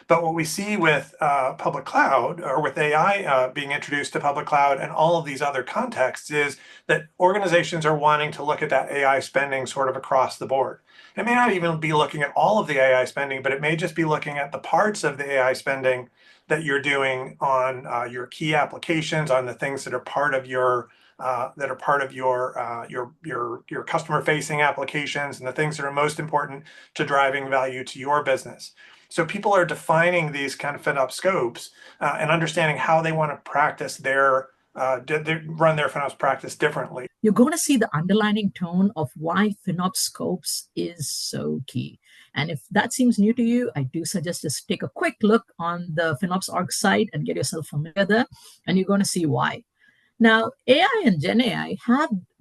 But what we see with public cloud or with AI being introduced to public cloud and all of these other contexts is that organizations are wanting to look at that AI spending sort of across the board. It may not even be looking at all of the AI spending, but it may just be looking at the parts of the AI spending that you're doing on your key applications, on the things that are part of your your customer-facing applications, and the things that are most important to driving value to your business. So people are defining these kind of FinOps scopes and understanding how they want to practice run their FinOps practice differently. You're going to see the underlining tone of why FinOps scopes is so key. And if that seems new to you, I do suggest just take a quick look on the FinOps org site and get yourself familiar there, and you're going to see why. Now, AI and Gen AI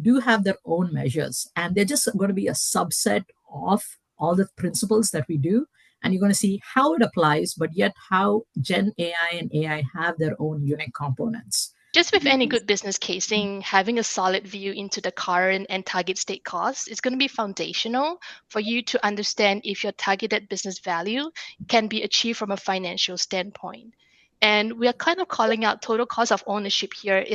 do have their own measures, and they're just going to be a subset of all the principles that we do. And you're going to see how it applies, but yet how Gen AI and AI have their own unique components. Just with any good business casing, having a solid view into the current and target state costs is going to be foundational for you to understand if your targeted business value can be achieved from a financial standpoint. And we are kind of calling out total cost of ownership here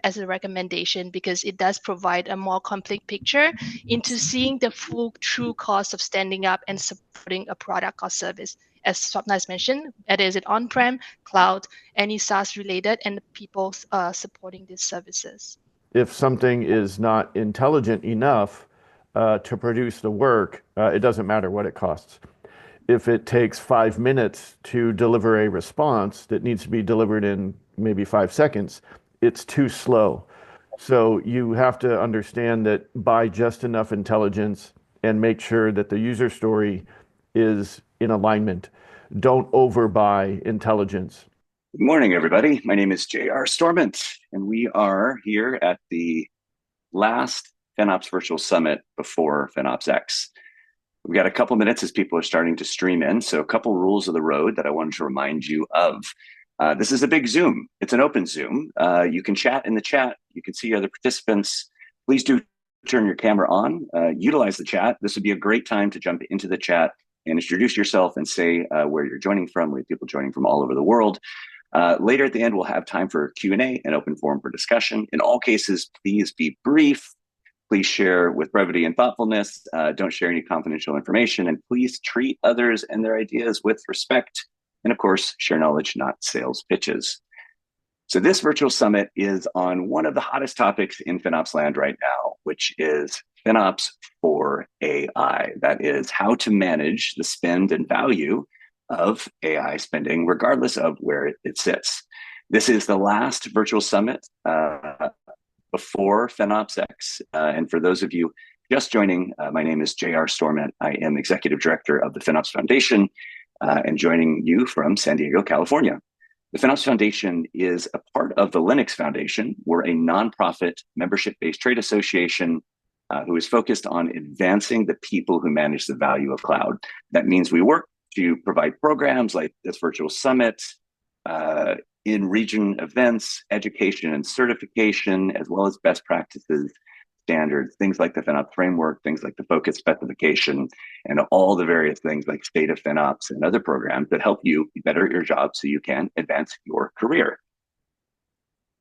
as a recommendation because it does provide a more complete picture into seeing the full true cost of standing up and supporting a product or service. As Swapna has mentioned, whether is it on-prem, cloud, any SaaS related, and the people supporting these services. If something is not intelligent enough to produce the work, it doesn't matter what it costs. If it takes 5 minutes to deliver a response that needs to be delivered in maybe 5 seconds, it's too slow. So you have to understand that buy just enough intelligence and make sure that the user story is in alignment. Don't overbuy intelligence. Good morning, everybody. My name is J.R. Stormont, and we are here at the last FinOps Virtual Summit before FinOps X. We've got a couple minutes as people are starting to stream in. So a couple rules of the road that I wanted to remind you of. This is a big Zoom. It's an open Zoom. You can chat in the chat. You can see other participants. Please do turn your camera on. Utilize the chat. This would be a great time to jump into the chat and introduce yourself and say where you're joining from. We have people joining from all over the world. Later at the end, we'll have time for Q&A and open forum for discussion. In all cases, please be brief. Please share with brevity and thoughtfulness. Don't share any confidential information, and please treat others and their ideas with respect. And of course, share knowledge, not sales pitches. So this virtual summit is on one of the hottest topics in FinOps land right now, which is FinOps for AI. That is how to manage the spend and value of AI spending, regardless of where it sits. This is the last virtual summit before FinOps X. And for those of you just joining, my name is J.R. Stormont. I am Executive Director of the FinOps Foundation and joining you from San Diego, California. The FinOps Foundation is a part of the Linux Foundation. We're a nonprofit membership-based trade association who is focused on advancing the people who manage the value of cloud. That means we work to provide programs like this virtual summit, in-region events, education and certification, as well as best practices, standards, things like the FinOps framework, things like the focus specification, and all the various things like State of FinOps and other programs that help you better at your job so you can advance your career.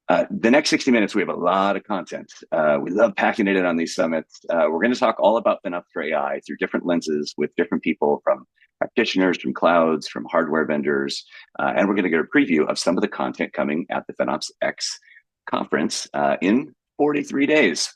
The next 60 minutes, we have a lot of content. We love packing it in on these summits. We're going to talk all about FinOps for AI through different lenses with different people from practitioners, from clouds, from hardware vendors. And we're going to get a preview of some of the content coming at the FinOps X conference in 43 days.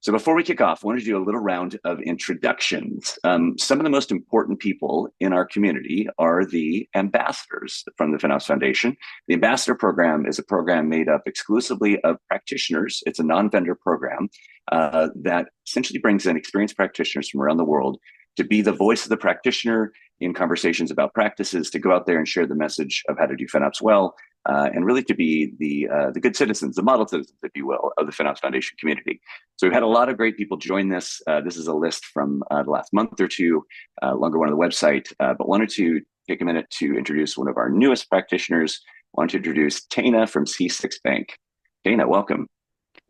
So before we kick off, I wanted to do a little round of introductions. Some of the most important people in our community are the ambassadors from the FinOps Foundation. The ambassador program is a program made up exclusively of practitioners. It's a non-vendor program that essentially brings in experienced practitioners from around the world to be the voice of the practitioner in conversations about practices, to go out there and share the message of how to do FinOps well, and really to be the good citizens, the model citizens, if you will, of the FinOps Foundation community. So we've had a lot of great people join this. This is a list from the last month or two, longer one on the website, but wanted to take a minute to introduce one of our newest practitioners. I want to introduce Tana from C6 Bank. Tana, welcome.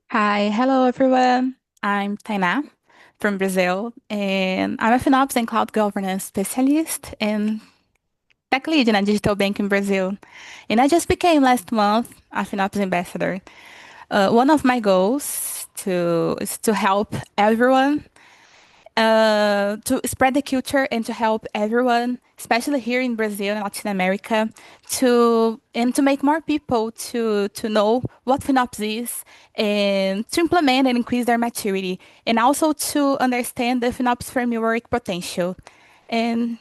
Hi, hello everyone. I'm Tainá from Brazil, and I'm a FinOps and cloud governance specialist. And tech lead in a digital bank in Brazil. And I just became last month a FinOps ambassador. One of my goals is to help everyone, to spread the culture and to help everyone, especially here in Brazil and Latin America, to make more people to know what FinOps is and to implement and increase their maturity, and also to understand the FinOps framework potential. And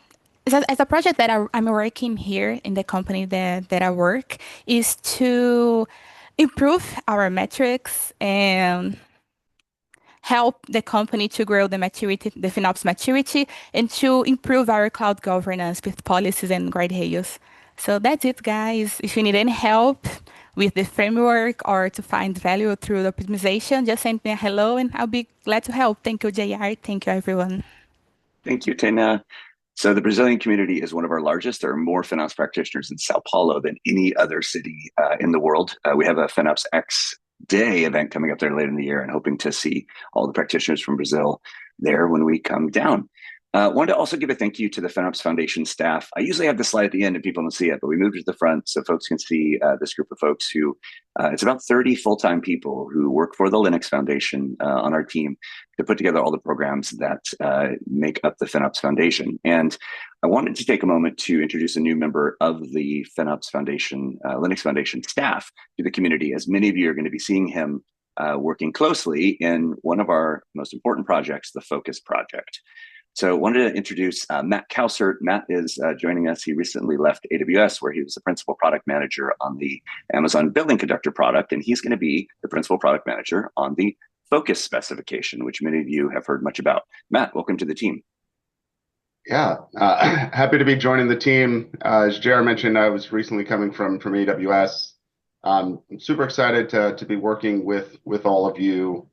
as a project that I'm working here in the company that I work is to improve our metrics and help the company to grow the maturity, the FinOps maturity, and to improve our cloud governance with policies and guardrails. So that's it, guys. If you need any help with the framework or to find value through the optimization, just send me a hello and I'll be glad to help. Thank you, JR. Thank you, everyone. Thank you, Tena. So the Brazilian community is one of our largest. There are more FinOps practitioners in Sao Paulo than any other city in the world. We have a FinOps X Day event coming up there later in the year and hoping to see all the practitioners from Brazil there when we come down. Wanted to also give a thank you to the FinOps Foundation staff. I usually have this slide at the end and people don't see it, but we moved it to the front so folks can see this group of folks who, it's about 30 full-time people who work for the Linux Foundation on our team to put together all the programs that make up the FinOps Foundation. And I wanted to take a moment to introduce a new member of the FinOps Foundation, Linux Foundation staff to the community, as many of you are going to be seeing him working closely in one of our most important projects, the Focus Project. So I wanted to introduce Matt Kausert. Matt is joining us. He recently left AWS, where he was the principal product manager on the Amazon Billing Conductor product, and he's going to be the principal product manager on the Focus specification, which many of you have heard much about. Matt, welcome to the team. Yeah, happy to be joining the team. As JR mentioned, I was recently coming from AWS. I'm super excited to be working with all of you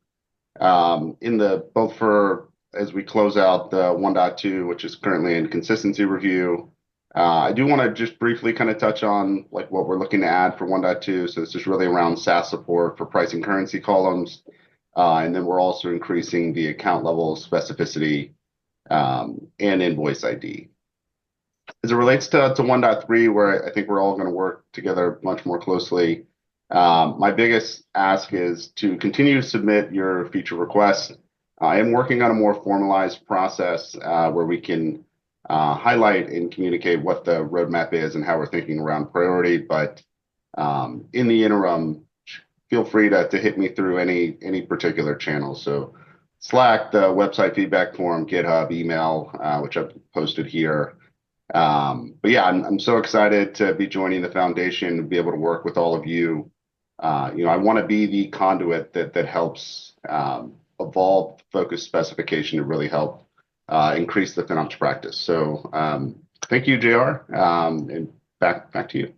both for as we close out the 1.2, which is currently in consistency review. I do want to just briefly kind of touch on like what we're looking to add for 1.2. So this is really around SaaS support for pricing currency columns. And then we're also increasing the account level specificity and invoice ID. As it relates to 1.3, where I think we're all going to work together much more closely, my biggest ask is to continue to submit your feature requests. I am working on a more formalized process where we can highlight and communicate what the roadmap is and how we're thinking around priority. But in the interim, feel free to hit me through any particular channel. So Slack, the website feedback forum, GitHub, email, which I've posted here. But yeah, I'm so excited to be joining the foundation and be able to work with all of you. I want to be the conduit that helps evolve Focus specification to really help increase the FinOps practice. So thank you, JR, and back to you.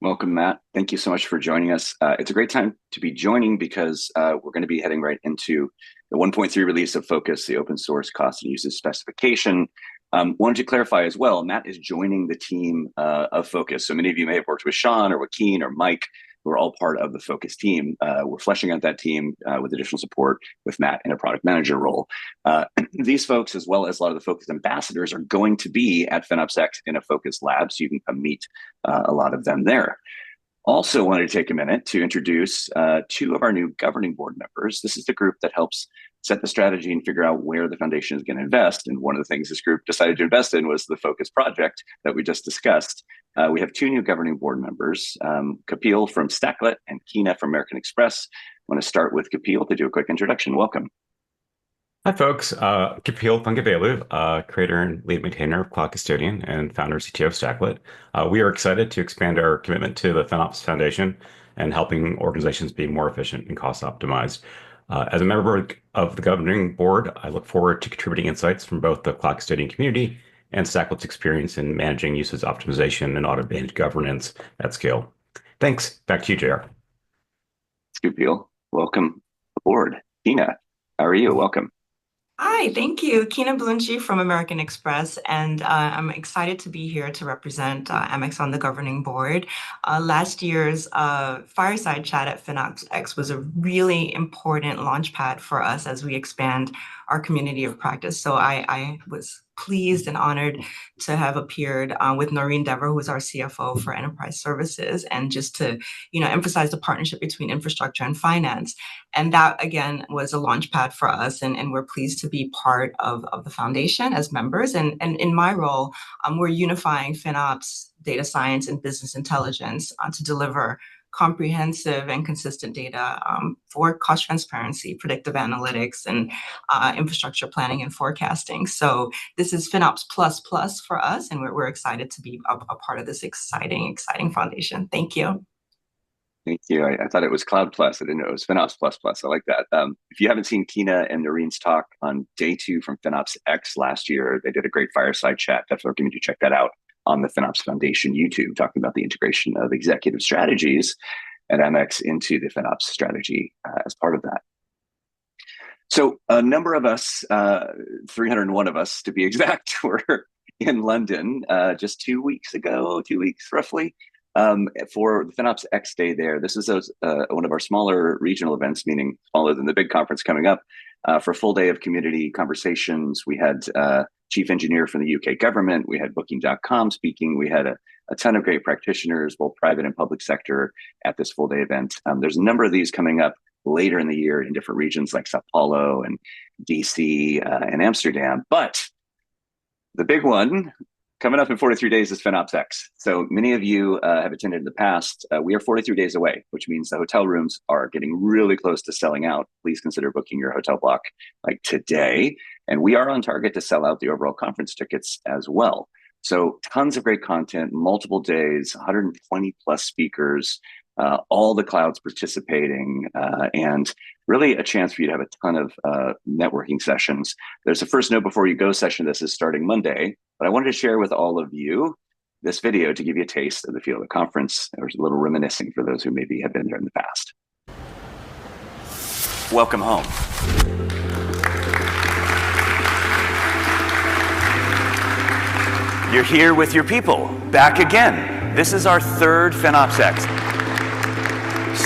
Welcome, Matt. Thank you so much for joining us. It's a great time to be joining because we're going to be heading right into the 1.3 release of Focus, the open source cost and usage specification. Wanted to clarify as well, Matt is joining the team of Focus. So many of you may have worked with Sean or Joaquin or Mike, who are all part of the Focus team. We're fleshing out that team with additional support with Matt in a product manager role. These folks, as well as a lot of the Focus ambassadors, are going to be at FinOps X in a Focus lab, so you can come meet a lot of them there. Also wanted to take a minute to introduce two of our new governing board members. This is the group that helps set the strategy and figure out where the foundation is going to invest. And one of the things this group decided to invest in was the Focus project that we just discussed. We have two new governing board members, Kapil from Stacklet and Kina from American Express. I want to start with Kapil to do a quick introduction. Welcome. Hi, folks. Kapil Pangavelu, creator and lead maintainer of Cloud Custodian and founder CTO of Stacklet. We are excited to expand our commitment to the FinOps Foundation and helping organizations be more efficient and cost optimized. As a member of the governing board, I look forward to contributing insights from both the Cloud Custodian community and Stacklet's experience in managing usage optimization and automated governance at scale. Thanks. Back to you, JR. Kapil, welcome aboard. Kina, how are you? Welcome. Hi, thank you. Kina Blunchi from American Express, and I'm excited to be here to represent Amex on the governing board. Last year's fireside chat at FinOps X was a really important launchpad for us as we expand our community of practice. So I was pleased and honored to have appeared with Noreen Dever, who is our CFO for Enterprise Services, and just to emphasize the partnership between infrastructure and finance. And that, again, was a launchpad for us, and we're pleased to be part of the foundation as members. And in my role, we're unifying FinOps, data science, and business intelligence to deliver comprehensive and consistent data for cost transparency, predictive analytics, and infrastructure planning and forecasting. So this is FinOps plus plus for us, and we're excited to be a part of this exciting foundation. Thank you. Thank you. I thought it was Cloud Plus. I didn't know it was FinOps Plus Plus. I like that. If you haven't seen Tina and Noreen's talk on day 2 from FinOps X last year, they did a great fireside chat. Definitely recommend you check that out on the FinOps Foundation YouTube, talking about the integration of executive strategies at MX into the FinOps strategy as part of that. So a number of us, 301 of us to be exact, were in London just 2 weeks ago, 2 weeks roughly, for the FinOps X Day there. This is one of our smaller regional events, meaning smaller than the big conference coming up, for a full day of community conversations. We had chief engineer from the UK government. We had Booking.com speaking. We had a ton of great practitioners, both private and public sector, at this full day event. There's a number of these coming up later in the year in different regions like Sao Paulo and DC and Amsterdam. But the big one coming up in 43 days is FinOps X. So many of you have attended in the past. We are 43 days away, which means the hotel rooms are getting really close to selling out. Please consider booking your hotel block like today. And we are on target to sell out the overall conference tickets as well. So tons of great content, multiple days, 120 plus speakers, all the clouds participating, and really a chance for you to have a ton of networking sessions. There's a first note before you go session. This is starting Monday, but I wanted to share with all of you this video to give you a taste of the feel of the conference. There's a little reminiscing for those who maybe have been there in the past. Welcome home. You're here with your people, back again. This is our third FinOps X.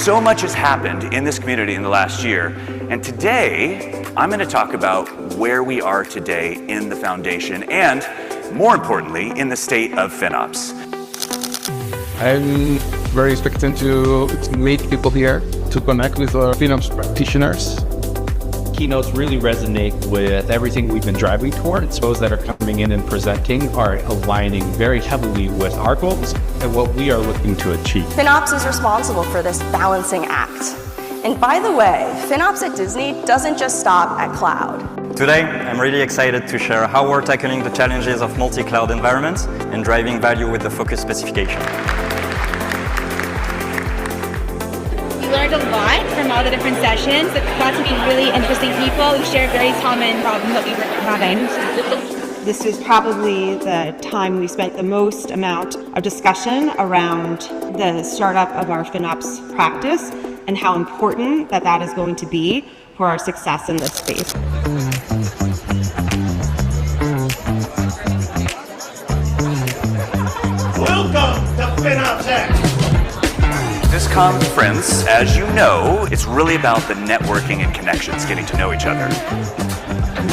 So much has happened in this community in the last year, and today I'm going to talk about where we are today in the foundation and, more importantly, in the state of FinOps. I'm very expectant to meet people here, to connect with our FinOps practitioners. Keynotes really resonate with everything we've been driving towards. Those that are coming in and presenting are aligning very heavily with our goals and what we are looking to achieve. FinOps is responsible for this balancing act. And by the way, FinOps at Disney doesn't just stop at cloud. Today, I'm really excited to share how we're tackling the challenges of multi-cloud environments and driving value with the focus specification. We learned a lot from all the different sessions. Got to meet really interesting people who share very common problems that we were having. This was probably the time we spent the most amount of discussion around the startup of our FinOps practice and how important that is going to be for our success in this space. Welcome to FinOps X. This conference, as you know, it's really about the networking and connections, getting to know each other.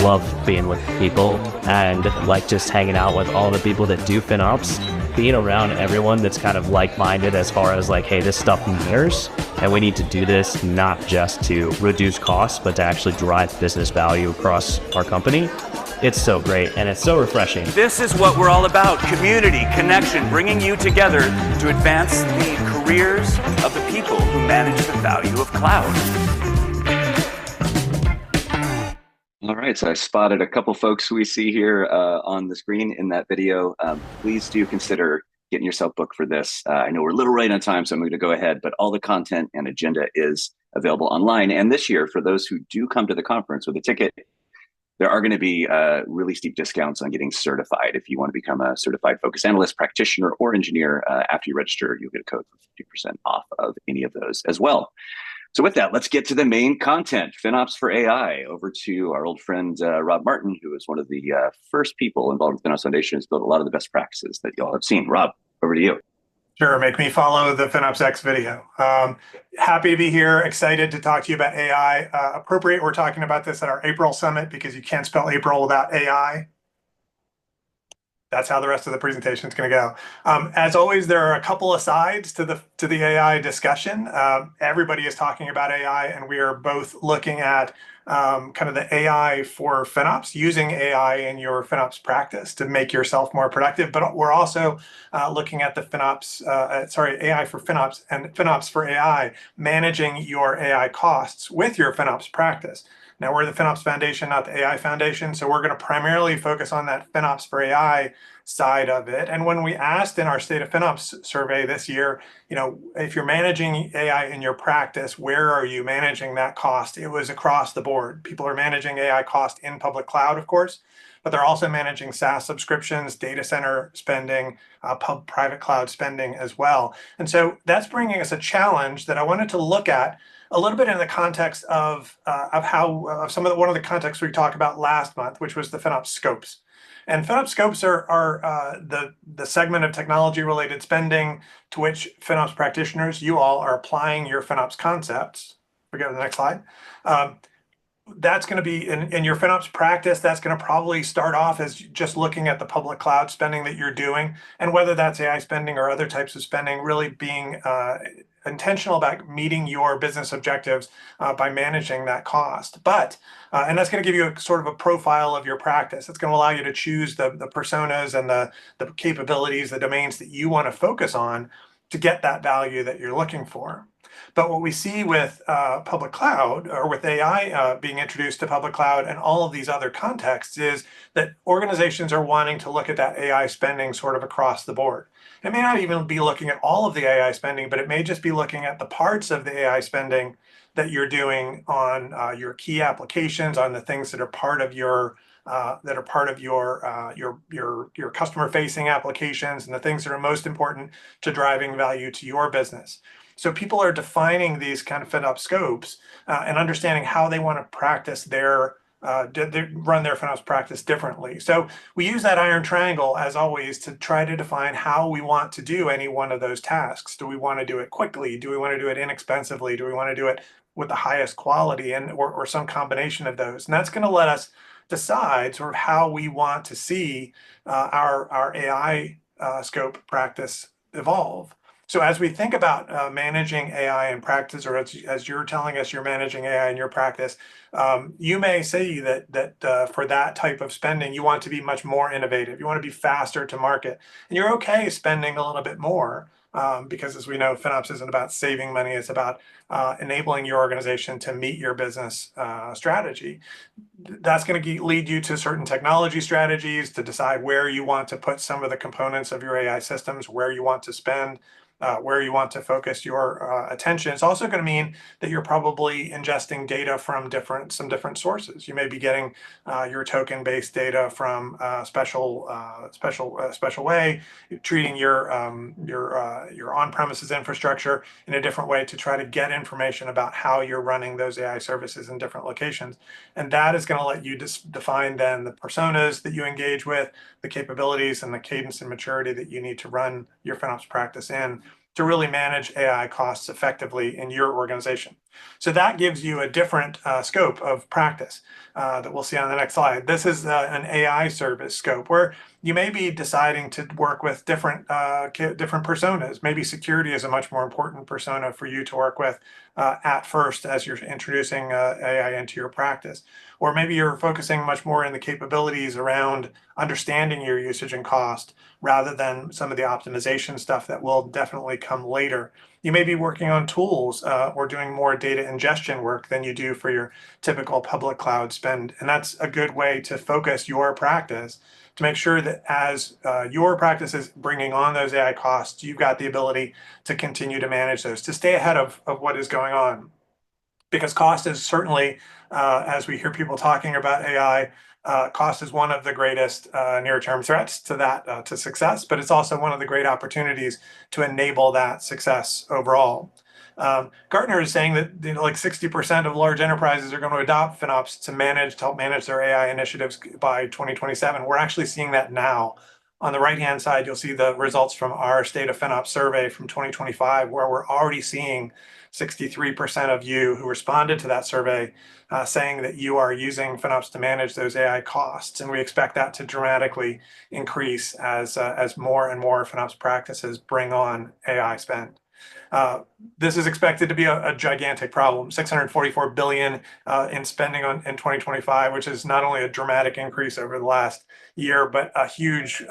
Love being with people and like just hanging out with all the people that do FinOps. Being around everyone that's kind of like-minded as far as like, hey, this stuff matters and we need to do this not just to reduce costs, but to actually drive business value across our company. It's so great and it's so refreshing. This is what we're all about: community, connection, bringing you together to advance the careers of the people who manage the value of cloud. All right, so I spotted a couple folks we see here on the screen in that video. Please do consider getting yourself booked for this. I know we're a little right on time, so I'm going to go ahead, but all the content and agenda is available online. And this year, for those who do come to the conference with a ticket, there are going to be really steep discounts on getting certified. If you want to become a certified focus analyst, practitioner, or engineer, after you register, you'll get a code for 50% off of any of those as well. So with that, let's get to the main content, FinOps for AI. Over to our old friend, Rob Martin, who is one of the first people involved with FinOps Foundation, has built a lot of the best practices that you all have seen. Rob, over to you. Sure, make me follow the FinOps X video. Happy to be here, excited to talk to you about AI. Appropriate, we're talking about this at our April summit because you can't spell April without AI. that's how the rest of the presentation is going to go. As always, there are a couple of sides to the AI discussion. Everybody is talking about AI, and we are both looking at kind of the AI for FinOps, using AI in your FinOps practice to make yourself more productive. But we're also looking at the AI for FinOps and FinOps for AI, managing your AI costs with your FinOps practice. Now, we're the FinOps Foundation, not the AI Foundation, so we're going to primarily focus on that FinOps for AI side of it. And when we asked in our State of FinOps survey this year, if you're managing AI in your practice, where are you managing that cost? It was across the board. People are managing AI cost in public cloud, of course, but they're also managing SaaS subscriptions, data center spending, private cloud spending as well. And so that's bringing us a challenge that I wanted to look at a little bit in the context of one of the contexts we talked about last month, which was the FinOps scopes. And FinOps scopes are the segment of technology-related spending to which FinOps practitioners, you all, are applying your FinOps concepts. We go to the next slide. That's going to be in your FinOps practice. That's going to probably start off as just looking at the public cloud spending that you're doing, and whether that's AI spending or other types of spending, really being intentional about meeting your business objectives by managing that cost. And that's going to give you a sort of a profile of your practice. It's going to allow you to choose the personas and the capabilities, the domains that you want to focus on to get that value that you're looking for. But what we see with public cloud, or with AI being introduced to public cloud and all of these other contexts, is that organizations are wanting to look at that AI spending sort of across the board. It may not even be looking at all of the AI spending, but it may just be looking at the parts of the AI spending that you're doing on your key applications, on the things that are part of your your customer-facing applications, and the things that are most important to driving value to your business. So people are defining these kind of FinOps scopes and understanding how they want to practice run their FinOps practice differently. So we use that iron triangle, as always, to try to define how we want to do any one of those tasks. Do we want to do it quickly? Do we want to do it inexpensively? Do we want to do it with the highest quality, or some combination of those? And that's going to let us decide sort of how we want to see our AI scope practice evolve. So as we think about managing AI in practice, or as you're telling us you're managing AI in your practice, you may say that for that type of spending, you want to be much more innovative. You want to be faster to market. And you're okay spending a little bit more because, as we know, FinOps isn't about saving money. It's about enabling your organization to meet your business strategy. That's going to lead you to certain technology strategies to decide where you want to put some of the components of your AI systems, where you want to spend, where you want to focus your attention. It's also going to mean that you're probably ingesting data from some different sources. You may be getting your token-based data from a special way, treating your on-premises infrastructure in a different way to try to get information about how you're running those AI services in different locations. And that is going to let you define then the personas that you engage with, the capabilities and the cadence and maturity that you need to run your FinOps practice in to really manage AI costs effectively in your organization. So that gives you a different scope of practice that we'll see on the next slide. This is an AI service scope where you may be deciding to work with different personas. Maybe security is a much more important persona for you to work with at first as you're introducing AI into your practice. Or maybe you're focusing much more in the capabilities around understanding your usage and cost rather than some of the optimization stuff that will definitely come later. You may be working on tools or doing more data ingestion work than you do for your typical public cloud spend. And that's a good way to focus your practice to make sure that as your practice is bringing on those AI costs, you've got the ability to continue to manage those, to stay ahead of what is going on. Because cost is certainly, as we hear people talking about AI, cost is one of the greatest near-term threats to success, but it's also one of the great opportunities to enable that success overall. Gartner is saying that like 60% of large enterprises are going to adopt FinOps to help manage their AI initiatives by 2027. We're actually seeing that now. On the right-hand side, you'll see the results from our State of FinOps survey from 2025, where we're already seeing 63% of you who responded to that survey saying that you are using FinOps to manage those AI costs. And we expect that to dramatically increase as more and more FinOps practices bring on AI spend. This is expected to be a gigantic problem, 644 billion in spending in 2025, which is not only a dramatic increase over the last year, but a huge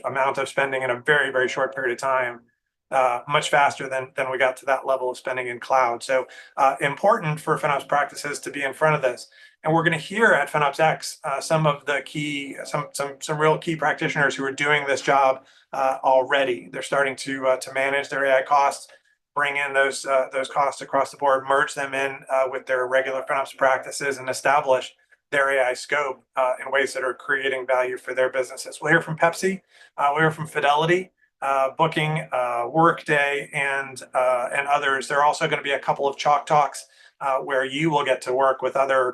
amount of spending in a very, very short period of time, much faster than we got to that level of spending in cloud. So important for FinOps practices to be in front of this. And we're going to hear at FinOps X some of the key, some real key practitioners who are doing this job already. They're starting to manage their AI costs, bring in those costs across the board, merge them in with their regular FinOps practices, and establish their AI scope in ways that are creating value for their businesses. We'll hear from Pepsi, we'll hear from Fidelity, Booking, Workday, and others. There are also going to be a couple of chalk talks where you will get to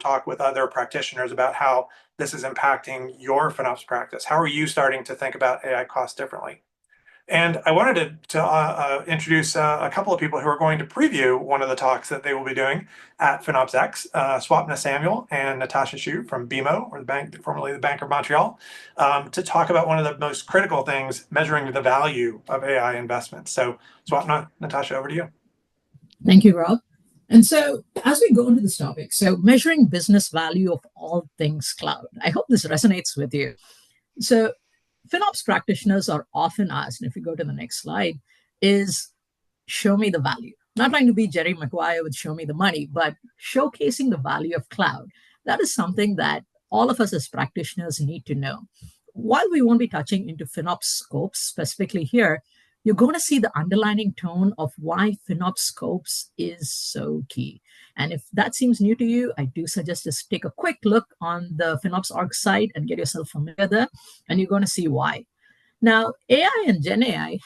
talk with other practitioners about how this is impacting your FinOps practice. How are you starting to think about AI costs differently? And I wanted to introduce a couple of people who are going to preview one of the talks that they will be doing at FinOps X, Swapna Samuel and Natasha Shu from BMO, or the bank, formerly the Bank of Montreal, to talk about one of the most critical things, measuring the value of AI investments. So Swapna, Natasha, over to you. Thank you, Rob. And so as we go into this topic, so measuring business value of all things cloud, I hope this resonates with you. So FinOps practitioners are often asked, and if you go to the next slide, is show me the value. Not trying to be Jerry Maguire with show me the money, but showcasing the value of cloud. That is something that all of us as practitioners need to know. While we won't be touching into FinOps scopes specifically here, you're going to see the underlying tone of why FinOps scopes is so key. And if that seems new to you, I do suggest just take a quick look on the FinOps org site and get yourself familiar there, and you're going to see why. Now, AI and Gen AI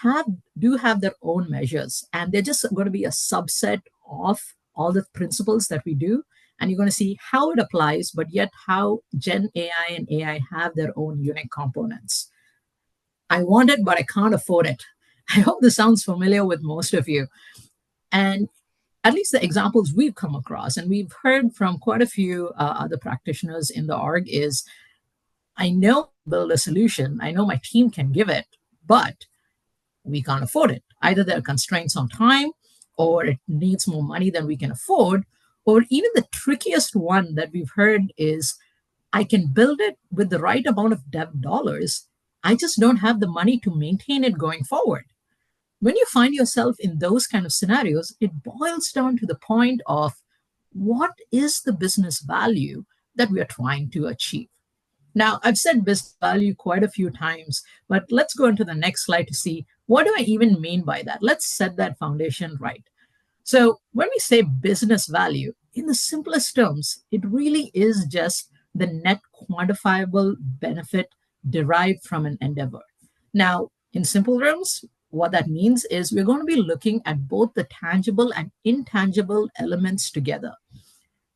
do have their own measures, and they're just going to be a subset of all the principles that we do. And you're going to see how it applies, but yet how Gen AI and AI have their own unique components. I want it, but I can't afford it. I hope this sounds familiar with most of you. And at least the examples we've come across, and we've heard from quite a few other practitioners in the org, is I know build a solution, I know my team can give it, but we can't afford it. Either there are constraints on time, or it needs more money than we can afford, or even the trickiest one that we've heard is I can build it with the right amount of dev dollars, I just don't have the money to maintain it going forward. When you find yourself in those kind of scenarios, it boils down to the point of what is the business value that we are trying to achieve? Now, I've said business value quite a few times, but let's go into the next slide to see what do I even mean by that? Let's set that foundation right. So when we say business value, in the simplest terms, it really is just the net quantifiable benefit derived from an endeavor. Now, in simple terms, what that means is we're going to be looking at both the tangible and intangible elements together.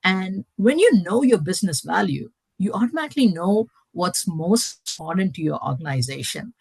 And when you know your business value, you automatically know what's most important to your organization.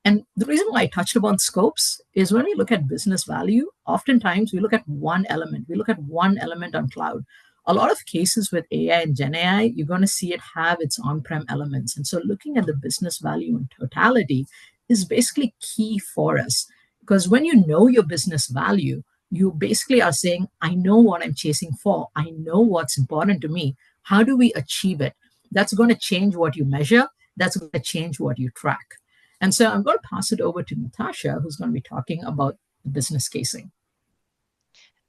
And the reason why I touched upon scopes is when we look at business value, oftentimes we look at one element. We look at one element on cloud. A lot of cases with AI and Gen AI, you're going to see it have its on-prem elements. And so looking at the business value in totality is basically key for us. Because when you know your business value, you basically are saying, I know what I'm chasing for. I know what's important to me. How do we achieve it? That's going to change what you measure. That's going to change what you track. And so I'm going to pass it over to Natasha, who's going to be talking about the business casing.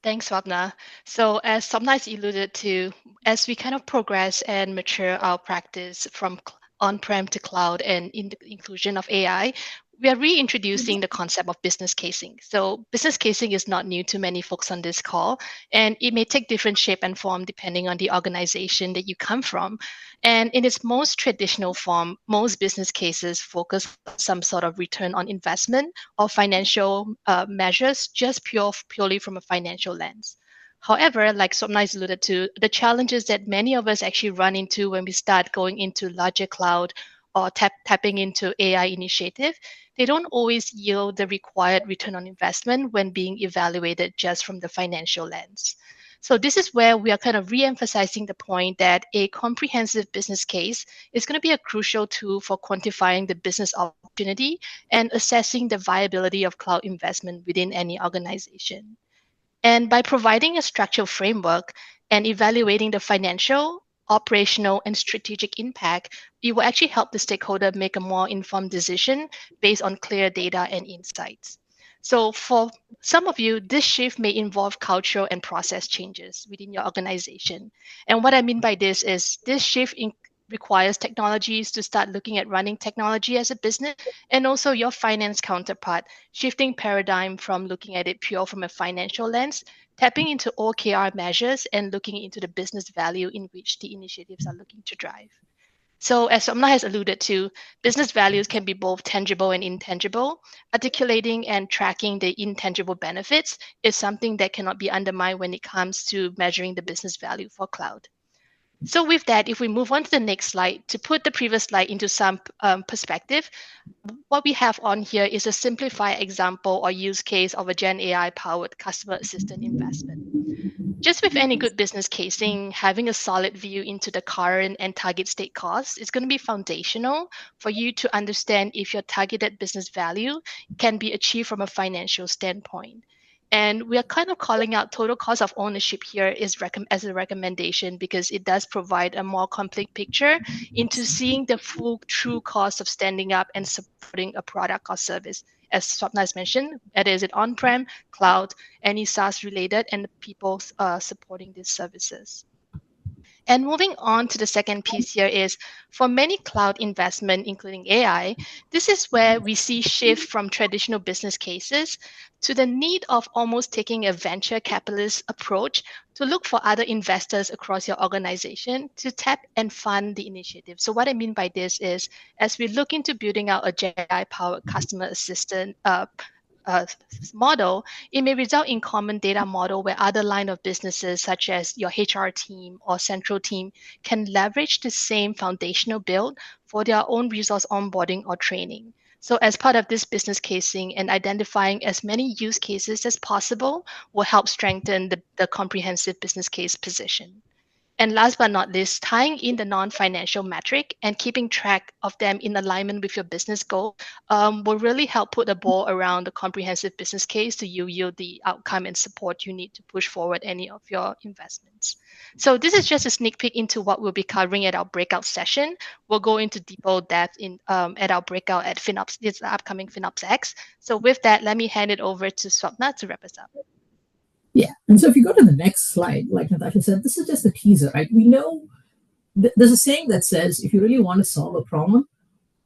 Thanks, Swapna. So as Swapna has alluded to, as we kind of progress and mature our practice from on-prem to cloud and in the inclusion of AI, we are reintroducing the concept of business casing. So business casing is not new to many folks on this call, and it may take different shape and form depending on the organization that you come from. And in its most traditional form, most business cases focus on some sort of return on investment or financial measures, just purely from a financial lens. However, like Swapna has alluded to, the challenges that many of us actually run into when we start going into larger cloud or tapping into AI initiative, they don't always yield the required return on investment when being evaluated just from the financial lens. So this is where we are kind of re-emphasizing the point that a comprehensive business case is going to be a crucial tool for quantifying the business opportunity and assessing the viability of cloud investment within any organization. And by providing a structural framework and evaluating the financial, operational, and strategic impact, it will actually help the stakeholder make a more informed decision based on clear data and insights. So for some of you, this shift may involve cultural and process changes within your organization. And what I mean by this is this shift requires technologies to start looking at running technology as a business, and also your finance counterpart shifting paradigm from looking at it pure from a financial lens, tapping into OKR measures and looking into the business value in which the initiatives are looking to drive. So as Swapna has alluded to, business values can be both tangible and intangible. Articulating and tracking the intangible benefits is something that cannot be undermined when it comes to measuring the business value for cloud. So with that, if we move on to the next slide, to put the previous slide into some perspective, what we have on here is a simplified example or use case of a Gen AI powered customer assistant investment. Just with any good business casing, having a solid view into the current and target state costs is going to be foundational for you to understand if your targeted business value can be achieved from a financial standpoint. And we are kind of calling out total cost of ownership here as a recommendation because it does provide a more complete picture into seeing the full true cost of standing up and supporting a product or service. As Swapna has mentioned, whether is it on-prem, cloud, any SaaS related, and the people supporting these services. And moving on to the second piece here is for many cloud investment, including AI, this is where we see shift from traditional business cases to the need of almost taking a venture capitalist approach to look for other investors across your organization to tap and fund the initiative. So what I mean by this is as we look into building out a AI-powered customer assistant model, it may result in common data model where other line of businesses such as your HR team or central team can leverage the same foundational build for their own resource onboarding or training. So as part of this business casing and identifying as many use cases as possible will help strengthen the comprehensive business case position. And last but not least, tying in the non-financial metric and keeping track of them in alignment with your business goal will really help put a ball around the comprehensive business case to yield the outcome and support you need to push forward any of your investments. So this is just a sneak peek into what we'll be covering at our breakout session. We'll go into deeper depth at our breakout at FinOps, it's the upcoming FinOps X. So with that, let me hand it over to Swapna to wrap us up. Yeah, and so if you go to the next slide, like Natasha said, this is just a teaser, right? We know there's a saying that says, if you really want to solve a problem,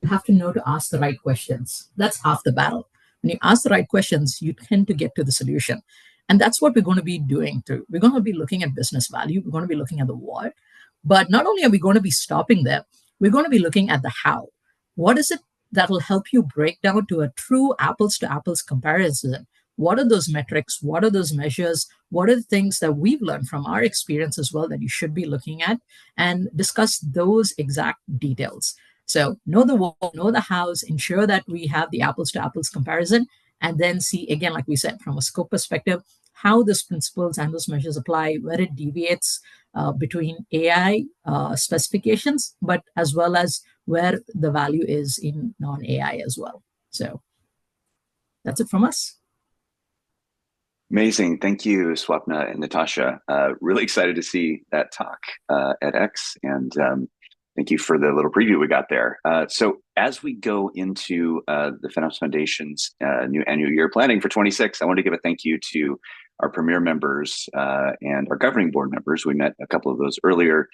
you have to know to ask the right questions. That's half the battle. When you ask the right questions, you tend to get to the solution. And that's what we're going to be doing too. We're going to be looking at business value. We're going to be looking at the what. But not only are we going to be stopping there, we're going to be looking at the how. What is it that will help you break down to a true apples to apples comparison? What are those metrics? What are those measures? What are the things that we've learned from our experience as well that you should be looking at, and discuss those exact details. So know the what, know the hows, ensure that we have the apples to apples comparison, and then see, again, like we said, from a scope perspective, how those principles and those measures apply, where it deviates between AI specifications, but as well as where the value is in non-AI as well. So that's it from us. Amazing. Thank you, Swapna and Natasha. Really excited to see that talk at X, and thank you for the little preview we got there. So as we go into the FinOps Foundation's new annual year planning for 26, I want to give a thank you to our premier members and our governing board members. We met a couple of those earlier.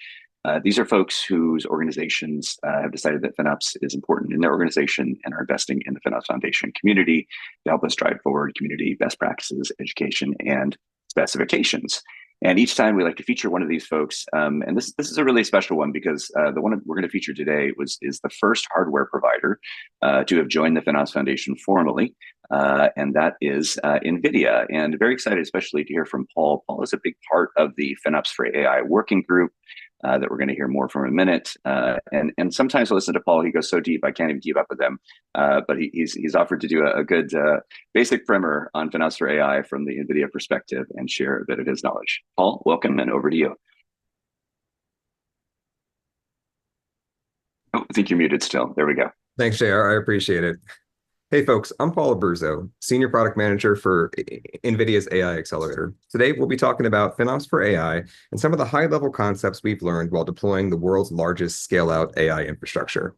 These are folks whose organizations have decided that FinOps is important in their organization and are investing in the FinOps Foundation community to help us drive forward community best practices, education, and specifications. And each time we like to feature one of these folks, and this is a really special one because the one we're going to feature today is the first hardware provider to have joined the FinOps Foundation formally, and that is Nvidia. And very excited, especially to hear from Paul. Paul is a big part of the FinOps for AI working group. that we're going to hear more from in a minute. And sometimes I listen to Paul. He goes so deep I can't even keep up with him. But he's offered to do a good basic primer on FinOps for AI from the Nvidia perspective and share a bit of his knowledge. Paul, welcome, and over to you. Oh, I think you're muted still. There we go. Thanks, JR. I appreciate it. Hey folks, I'm Paul Abruzzo, Senior Product Manager for NVIDIA's AI Accelerator. Today, we'll be talking about FinOps for AI and some of the high-level concepts we've learned while deploying the world's largest scale-out AI infrastructure.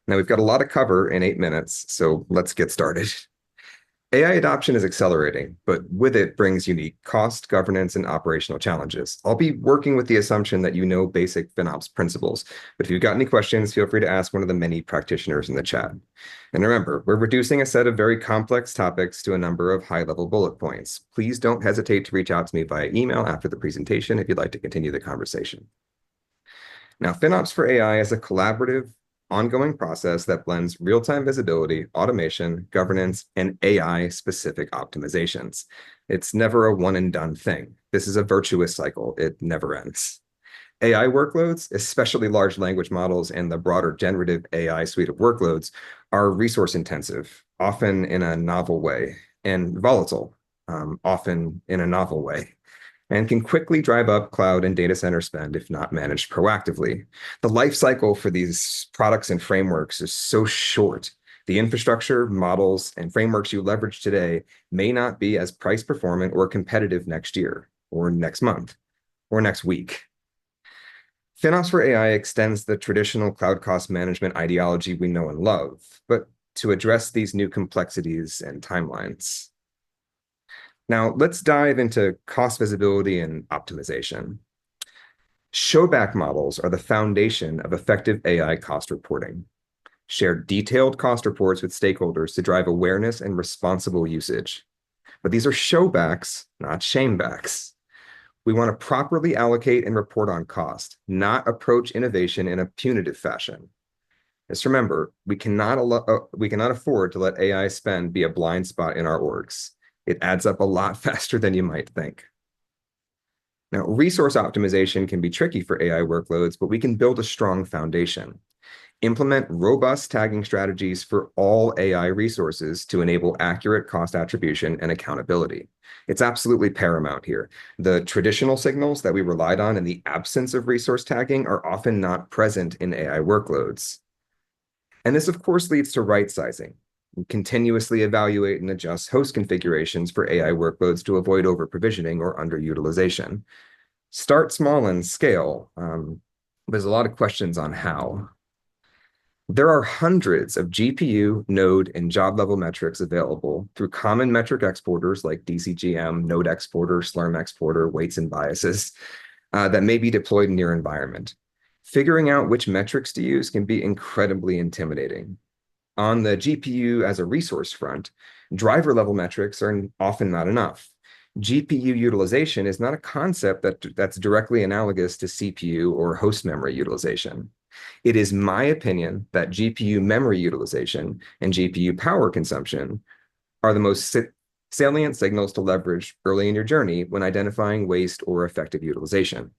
Now, we've got a lot to cover in 8 minutes, so let's get started. AI adoption is accelerating, but with it brings unique cost, governance, and operational challenges. I'll be working with the assumption that you know basic FinOps principles, but if you've got any questions, feel free to ask one of the many practitioners in the chat. And remember, we're reducing a set of very complex topics to a number of high-level bullet points. Please don't hesitate to reach out to me via email after the presentation if you'd like to continue the conversation. Now, FinOps for AI is a collaborative, ongoing process that blends real-time visibility, automation, governance, and AI-specific optimizations. It's never a one-and-done thing. This is a virtuous cycle. It never ends. AI workloads, especially large language models and the broader generative AI suite of workloads, are resource-intensive, often in a novel way, and volatile, often in a novel way, and can quickly drive up cloud and data center spend if not managed proactively. The life cycle for these products and frameworks is so short. The infrastructure, models, and frameworks you leverage today may not be as price performant or competitive next year, or next month, or next week. FinOps for AI extends the traditional cloud cost management ideology we know and love, but to address these new complexities and timelines. Now, let's dive into cost visibility and optimization. Showback models are the foundation of effective AI cost reporting. Share detailed cost reports with stakeholders to drive awareness and responsible usage. But these are showbacks, not shamebacks. We want to properly allocate and report on cost, not approach innovation in a punitive fashion. Just remember, we cannot afford to let AI spend be a blind spot in our orgs. It adds up a lot faster than you might think. Now, resource optimization can be tricky for AI workloads, but we can build a strong foundation. Implement robust tagging strategies for all AI resources to enable accurate cost attribution and accountability. It's absolutely paramount here. The traditional signals that we relied on in the absence of resource tagging are often not present in AI workloads. And this, of course, leads to right sizing. We continuously evaluate and adjust host configurations for AI workloads to avoid over-provisioning or underutilization. Start small and scale. There's a lot of questions on how. There are hundreds of GPU, node, and job-level metrics available through common metric exporters like DCGM, node exporter, Slurm exporter, weights and biases that may be deployed in your environment. Figuring out which metrics to use can be incredibly intimidating. On the GPU as a resource front, driver-level metrics are often not enough. GPU utilization is not a concept that's directly analogous to CPU or host memory utilization. It is my opinion that GPU memory utilization and GPU power consumption are the most salient signals to leverage early in your journey when identifying waste or effective utilization.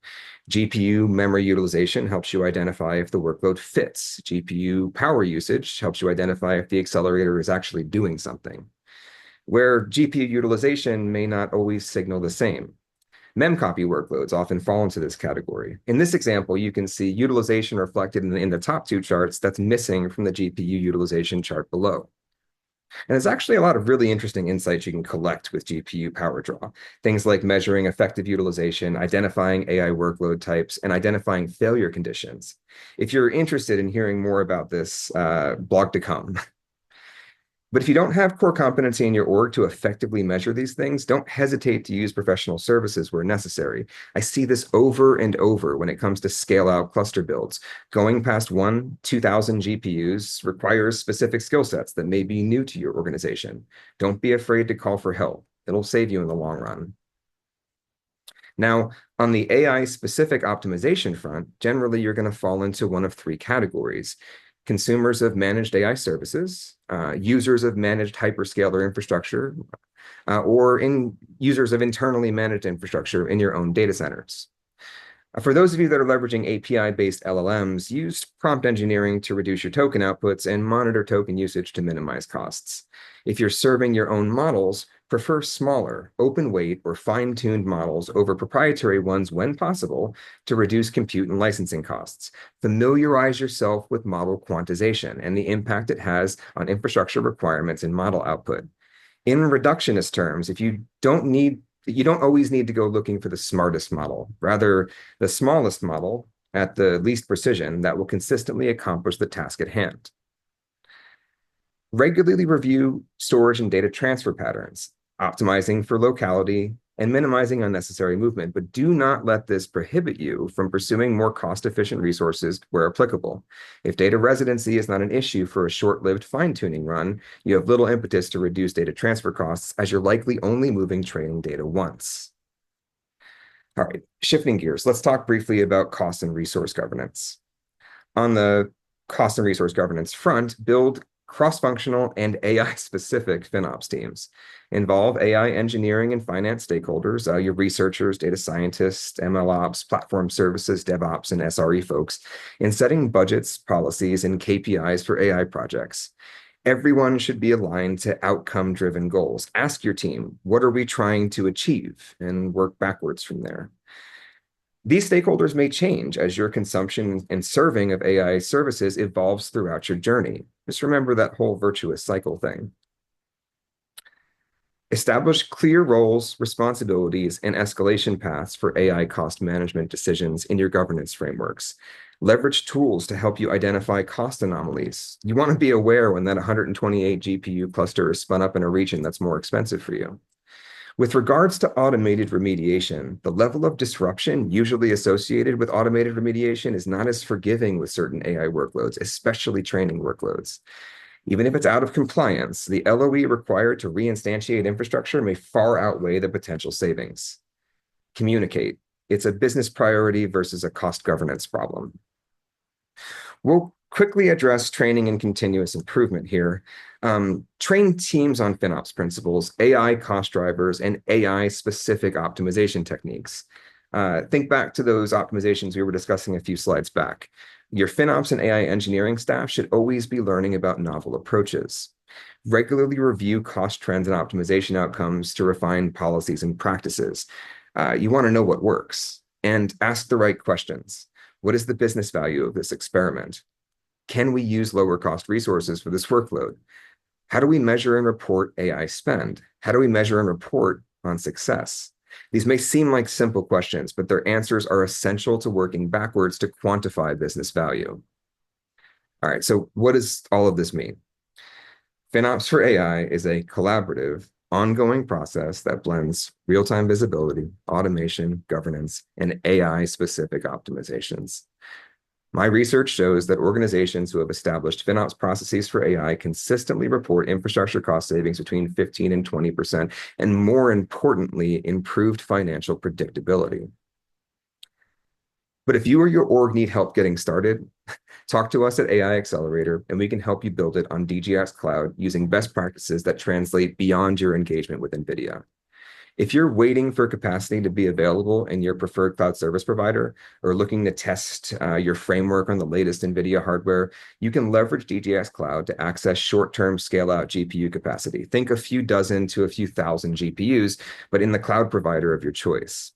GPU memory utilization helps you identify if the workload fits. GPU power usage helps you identify if the accelerator is actually doing something, where GPU utilization may not always signal the same. Memcopy workloads often fall into this category. In this example, you can see utilization reflected in the top two charts that's missing from the GPU utilization chart below. And there's actually a lot of really interesting insights you can collect with GPU power draw. Things like measuring effective utilization, identifying AI workload types, and identifying failure conditions. If you're interested in hearing more about this, blog to come. But if you don't have core competency in your org to effectively measure these things, don't hesitate to use professional services where necessary. I see this over and over when it comes to scale-out cluster builds. Going past 2,000 GPUs requires specific skill sets that may be new to your organization. Don't be afraid to call for help. It'll save you in the long run. Now, on the AI-specific optimization front, generally you're going to fall into one of three categories. Consumers of managed AI services, users of managed hyperscaler infrastructure, or users of internally managed infrastructure in your own data centers. For those of you that are leveraging API-based LLMs, use prompt engineering to reduce your token outputs and monitor token usage to minimize costs. If you're serving your own models, prefer smaller, open weight, or fine-tuned models over proprietary ones when possible to reduce compute and licensing costs. Familiarize yourself with model quantization and the impact it has on infrastructure requirements and model output. In reductionist terms, if you don't always need to go looking for the smartest model, rather the smallest model at the least precision that will consistently accomplish the task at hand. Regularly review storage and data transfer patterns, optimizing for locality and minimizing unnecessary movement, but do not let this prohibit you from pursuing more cost-efficient resources where applicable. If data residency is not an issue for a short-lived fine-tuning run, you have little impetus to reduce data transfer costs as you're likely only moving training data once. All right, shifting gears, let's talk briefly about cost and resource governance. On the cost and resource governance front, build cross-functional and AI-specific FinOps teams. Involve AI engineering and finance stakeholders, your researchers, data scientists, MLOps, platform services, DevOps, and SRE folks in setting budgets, policies, and KPIs for AI projects. Everyone should be aligned to outcome-driven goals. Ask your team, what are we trying to achieve? And work backwards from there. These stakeholders may change as your consumption and serving of AI services evolves throughout your journey. Just remember that whole virtuous cycle thing. Establish clear roles, responsibilities, and escalation paths for AI cost management decisions in your governance frameworks. Leverage tools to help you identify cost anomalies. You want to be aware when that 128 GPU cluster is spun up in a region that's more expensive for you. With regards to automated remediation, the level of disruption usually associated with automated remediation is not as forgiving with certain AI workloads, especially training workloads. Even if it's out of compliance, the LOE required to reinstantiate infrastructure may far outweigh the potential savings. Communicate. It's a business priority versus a cost governance problem. We'll quickly address training and continuous improvement here. Train teams on FinOps principles, AI cost drivers, and AI-specific optimization techniques. Think back to those optimizations we were discussing a few slides back. Your FinOps and AI engineering staff should always be learning about novel approaches. Regularly review cost trends and optimization outcomes to refine policies and practices. You want to know what works and ask the right questions. What is the business value of this experiment? Can we use lower cost resources for this workload? How do we measure and report AI spend? How do we measure and report on success? These may seem like simple questions, but their answers are essential to working backwards to quantify business value. All right, so what does all of this mean? FinOps for AI is a collaborative, ongoing process that blends real-time visibility, automation, governance, and AI-specific optimizations. My research shows that organizations who have established FinOps processes for AI consistently report infrastructure cost savings between 15 and 20%, and more importantly, improved financial predictability. But if you or your org need help getting started, talk to us at AI Accelerator, and we can help you build it on DGX Cloud using best practices that translate beyond your engagement with NVIDIA. If you're waiting for capacity to be available in your preferred cloud service provider or looking to test your framework on the latest NVIDIA hardware, you can leverage DGX Cloud to access short-term scale-out GPU capacity. Think a few dozen to a few thousand GPUs, but in the cloud provider of your choice.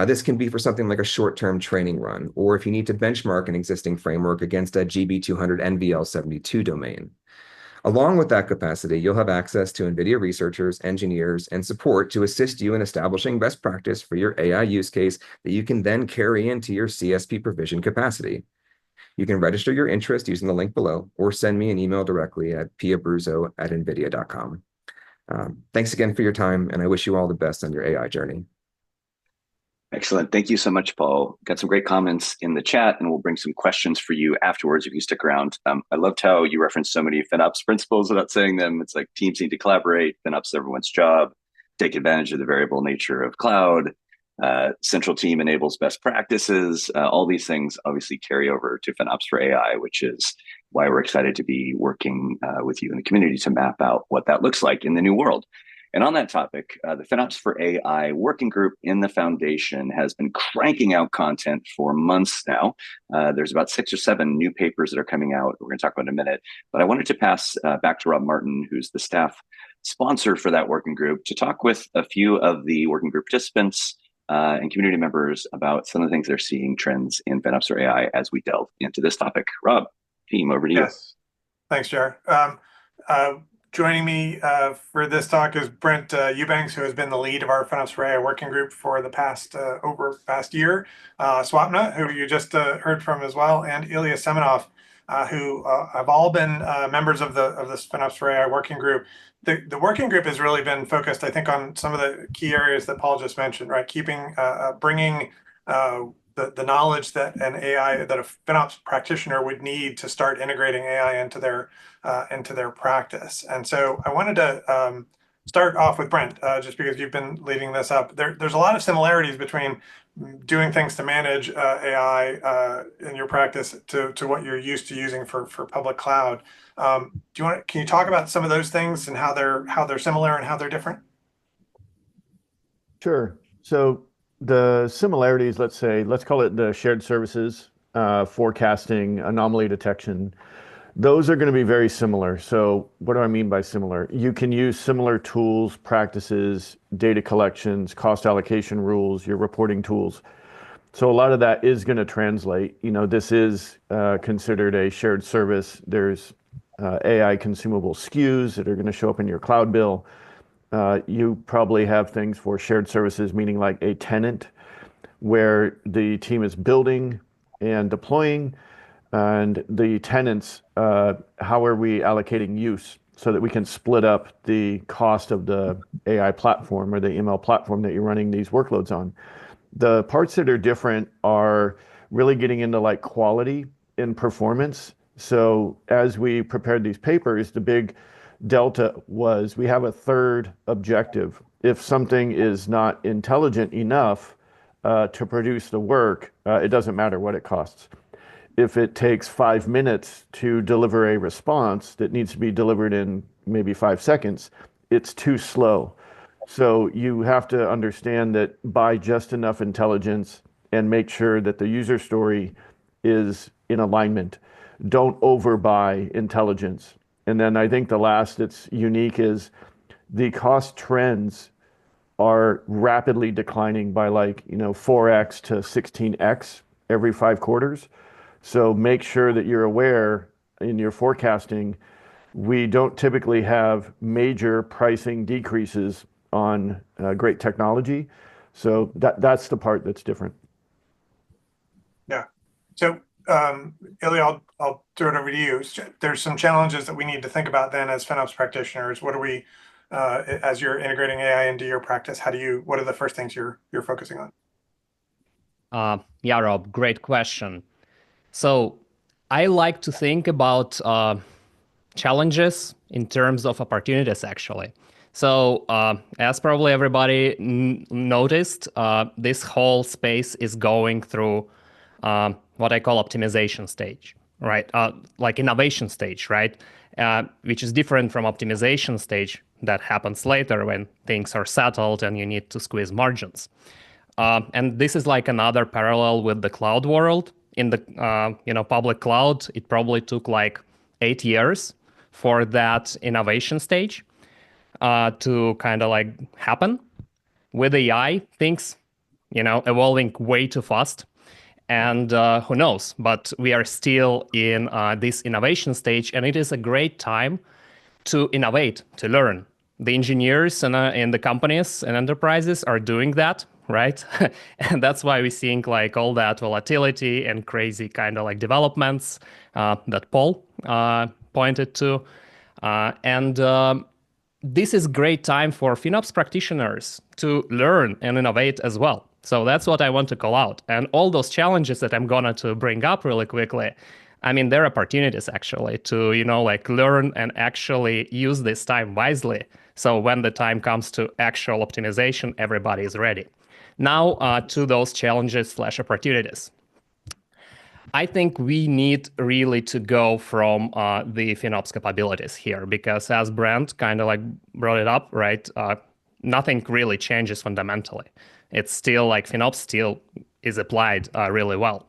This can be for something like a short-term training run, or if you need to benchmark an existing framework against a GB200 NVL72 domain. Along with that capacity, you'll have access to NVIDIA researchers, engineers, and support to assist you in establishing best practice for your AI use case that you can then carry into your CSP provision capacity. You can register your interest using the link below or send me an email directly at pabruzzo@nvidia.com. Thanks again for your time, and I wish you all the best on your AI journey. Excellent. Thank you so much, Paul. Got some great comments in the chat, and we'll bring some questions for you afterwards if you stick around. I loved how you referenced so many FinOps principles without saying them. It's like teams need to collaborate, FinOps is everyone's job, take advantage of the variable nature of cloud, central team enables best practices. All these things obviously carry over to FinOps for AI, which is why we're excited to be working with you in the community to map out what that looks like in the new world. And on that topic, the FinOps for AI working group in the foundation has been cranking out content for months now. There's about 6 or 7 new papers that are coming out. We're going to talk about in a minute. But I wanted to pass back to Rob Martin, who's the staff sponsor for that working group, to talk with a few of the working group participants and community members about some of the things they're seeing trends in FinOps for AI as we delve into this topic. Rob, team, over to you. Yes. Thanks, Jared. Joining me for this talk is Brent Eubanks, who has been the lead of our FinOps for AI working group for the past year. Swapna, who you just heard from as well, and Ilya Semenov, who have all been members of this FinOps for AI working group. The working group has really been focused, I think, on some of the key areas that Paul just mentioned, right? Bringing the knowledge that that a FinOps practitioner would need to start integrating AI into their practice. And so I wanted to start off with Brent, just because you've been leading this up. There's a lot of similarities between doing things to manage AI in your practice to what you're used to using for public cloud. Can you talk about some of those things and how they're similar and how they're different? Sure. So the similarities, let's call it the shared services, forecasting, anomaly detection. Those are going to be very similar. So what do I mean by similar? You can use similar tools, practices, data collections, cost allocation rules, your reporting tools. So a lot of that is going to translate. This is considered a shared service. There's AI consumable SKUs that are going to show up in your cloud bill. You probably have things for shared services, meaning like a tenant where the team is building and deploying, and the tenants, how are we allocating use so that we can split up the cost of the AI platform or the ML platform that you're running these workloads on. The parts that are different are really getting into like quality and performance. So as we prepared these papers, the big delta was we have a third objective. If something is not intelligent enough to produce the work, it doesn't matter what it costs. If it takes 5 minutes to deliver a response that needs to be delivered in maybe 5 seconds, it's too slow. So you have to understand that buy just enough intelligence and make sure that the user story is in alignment. Don't overbuy intelligence. And then I think the last that's unique is the cost trends are rapidly declining by 4x to 16x every 5 quarters. So make sure that you're aware in your forecasting, we don't typically have major pricing decreases on great technology. So that's the part that's different. Yeah. So Ilya, I'll throw it over to you. There's some challenges that we need to think about then as FinOps practitioners. What are we, as you're integrating AI into your practice, what are the first things you're focusing on? Yeah, Rob, great question. So I like to think about challenges in terms of opportunities, actually. So as probably everybody noticed, this whole space is going through what I call optimization stage, right? Like innovation stage, right? Which is different from optimization stage that happens later when things are settled and you need to squeeze margins. And this is like another parallel with the cloud world. In the public cloud, it probably took like 8 years for that innovation stage to kind of like happen. With AI, things, evolving way too fast. And who knows, but we are still in this innovation stage, and it is a great time to innovate, to learn. The engineers in the companies and enterprises are doing that, right? And that's why we're seeing like all that volatility and crazy kind of like developments that Paul pointed to. And this is great time for FinOps practitioners to learn and innovate as well. So that's what I want to call out. And all those challenges that I'm going to bring up really quickly, I mean, there are opportunities actually to, learn and actually use this time wisely. So when the time comes to actual optimization, everybody is ready. Now to those challenges / opportunities. I think we need really to go from the FinOps capabilities here, because as Brent kind of like brought it up, right? Nothing really changes fundamentally. It's still like FinOps still is applied really well.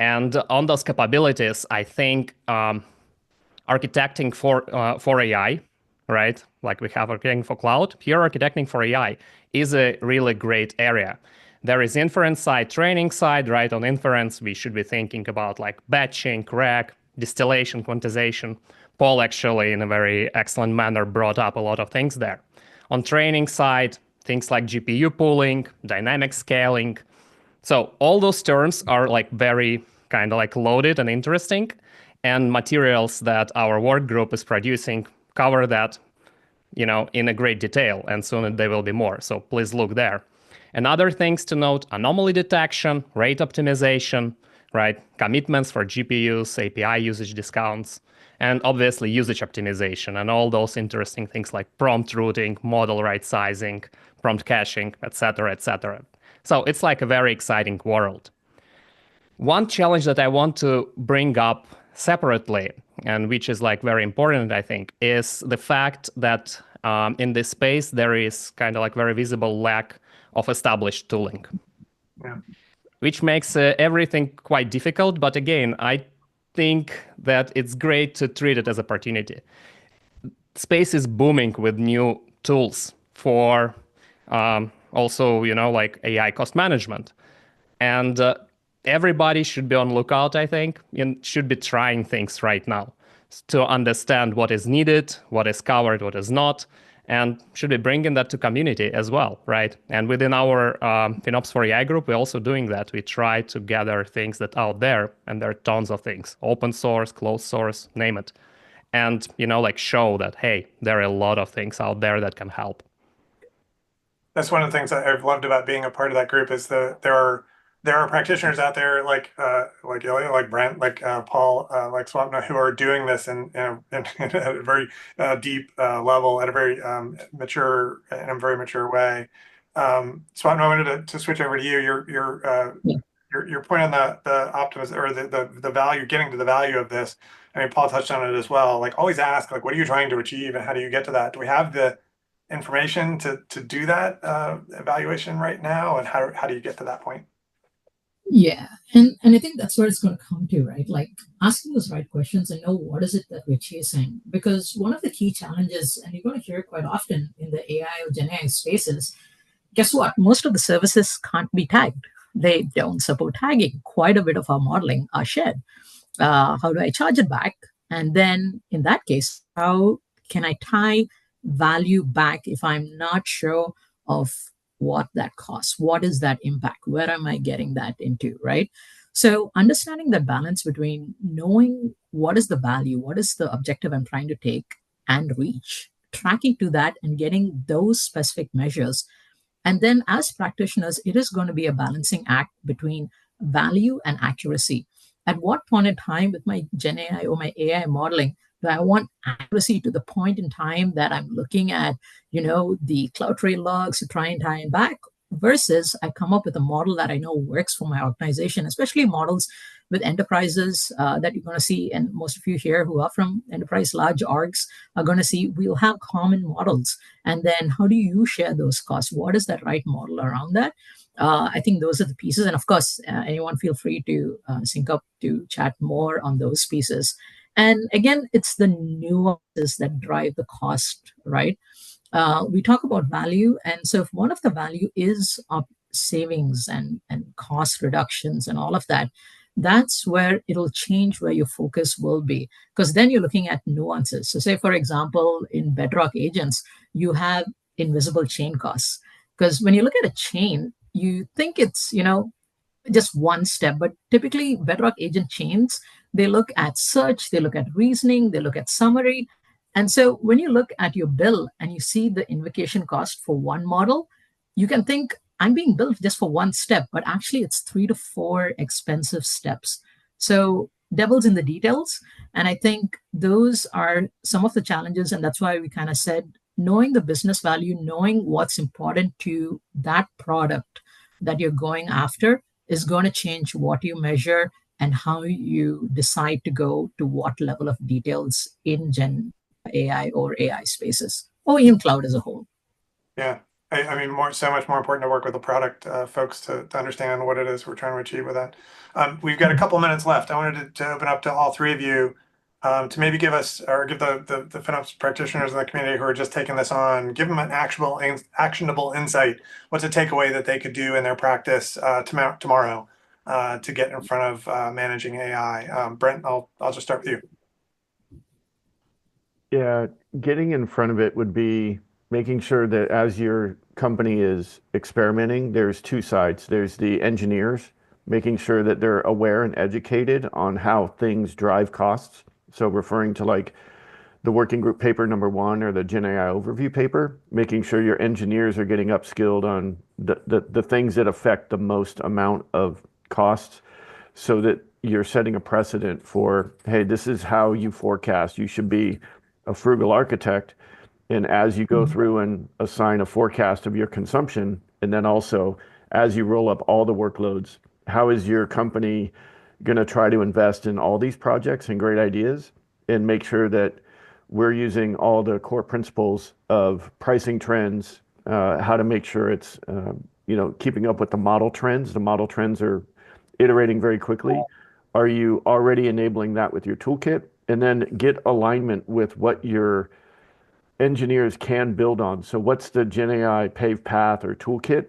And on those capabilities, I think architecting for AI, right? Like we have architecting for cloud, here architecting for AI is a really great area. There is inference side, training side, right? On inference, we should be thinking about like batching, RAG, distillation, quantization. Paul actually, in a very excellent manner, brought up a lot of things there. On training side, things like GPU pooling, dynamic scaling. So all those terms are like very kind of like loaded and interesting, and materials that our work group is producing cover that, in a great detail, and soon there will be more. So please look there. And other things to note: anomaly detection, rate optimization, right? Commitments for GPUs, API usage discounts, and obviously usage optimization, and all those interesting things like prompt routing, model right sizing, prompt caching, etc., etc. So it's like a very exciting world. One challenge that I want to bring up separately, and which is like very important, I think, is the fact that in this space there is kind of like very visible lack of established tooling, which makes everything quite difficult. But again, I think that it's great to treat it as an opportunity. Space is booming with new tools for also, like AI cost management. And everybody should be on lookout, I think, and should be trying things right now to understand what is needed, what is covered, what is not, and should be bringing that to community as well, right? And within our FinOps for AI group, we're also doing that. We try to gather things that are out there, and there are tons of things, open source, closed source, name it. And, like show that, hey, there are a lot of things out there that can help. That's one of the things that I've loved about being a part of that group is there are practitioners out there like Ilya, like Brent, like Paul, like Swapna, who are doing this in a very deep level, at a very mature way. Swapna, I wanted to switch over to you. Your point on the optimism or the value, getting to the value of this. I mean, Paul touched on it as well. Like, always ask, like, what are you trying to achieve, and how do you get to that? Do we have the information to do that evaluation right now, and how do you get to that point? Yeah, and I think that's where it's going to come to, right? Like asking those right questions and know what is it that we're chasing. Because one of the key challenges, and you're going to hear it quite often in the AI or Gen AI spaces, guess what? Most of the services can't be tagged. They don't support tagging. Quite a bit of our modeling are shared. How do I charge it back? And then in that case, how can I tie value back if I'm not sure of what that costs? What is that impact? Where am I getting that into, right? So understanding the balance between knowing what is the value, what is the objective I'm trying to take and reach, tracking to that and getting those specific measures. And then as practitioners, it is going to be a balancing act between value and accuracy. At what point in time with my Gen AI or my AI modeling do I want accuracy to the point in time that I'm looking at, the CloudTrail logs to try and tie it back, versus I come up with a model that I know works for my organization, especially models with enterprises that you're going to see, and most of you here who are from enterprise large orgs are going to see we'll have common models. And then how do you share those costs? What is that right model around that? I think those are the pieces. And of course, anyone feel free to sync up to chat more on those pieces. And again, it's the nuances that drive the cost, right? We talk about value. And so if one of the value is savings and cost reductions and all of that, that's where it'll change where your focus will be. Because then you're looking at nuances. So say, for example, in Bedrock agents, you have invisible chain costs. Because when you look at a chain, you think it's, just one step, but typically Bedrock agent chains, they look at search, they look at reasoning, they look at summary. And so when you look at your bill and you see the invocation cost for one model, you can think I'm being billed just for one step, but actually it's 3 to 4 expensive steps. So devil's in the details. And I think those are some of the challenges. And that's why we kind of said, knowing the business value, knowing what's important to that product that you're going after is going to change what you measure and how you decide to go to what level of details in Gen AI or AI spaces, or even cloud as a whole. Yeah. I mean, so much more important to work with the product folks to understand what it is we're trying to achieve with that. We've got a couple minutes left. I wanted to open up to all three of you to maybe give us, or give the FinOps practitioners in the community who are just taking this on, give them an actionable insight. What's a takeaway that they could do in their practice tomorrow to get in front of managing AI? Brent, I'll just start with you. Yeah, getting in front of it would be making sure that as your company is experimenting, there's two sides. There's the engineers, making sure that they're aware and educated on how things drive costs. So referring to like the working group paper #1 or the Gen AI overview paper, making sure your engineers are getting upskilled on the things that affect the most amount of costs, so that you're setting a precedent for, hey, this is how you forecast. You should be a frugal architect. And as you go through and assign a forecast of your consumption, and then also as you roll up all the workloads, how is your company going to try to invest in all these projects and great ideas, and make sure that we're using all the core principles of pricing trends, how to make sure it's keeping up with the model trends. The model trends are iterating very quickly. Are you already enabling that with your toolkit? And then get alignment with what your engineers can build on. So what's the Gen AI paved path or toolkit?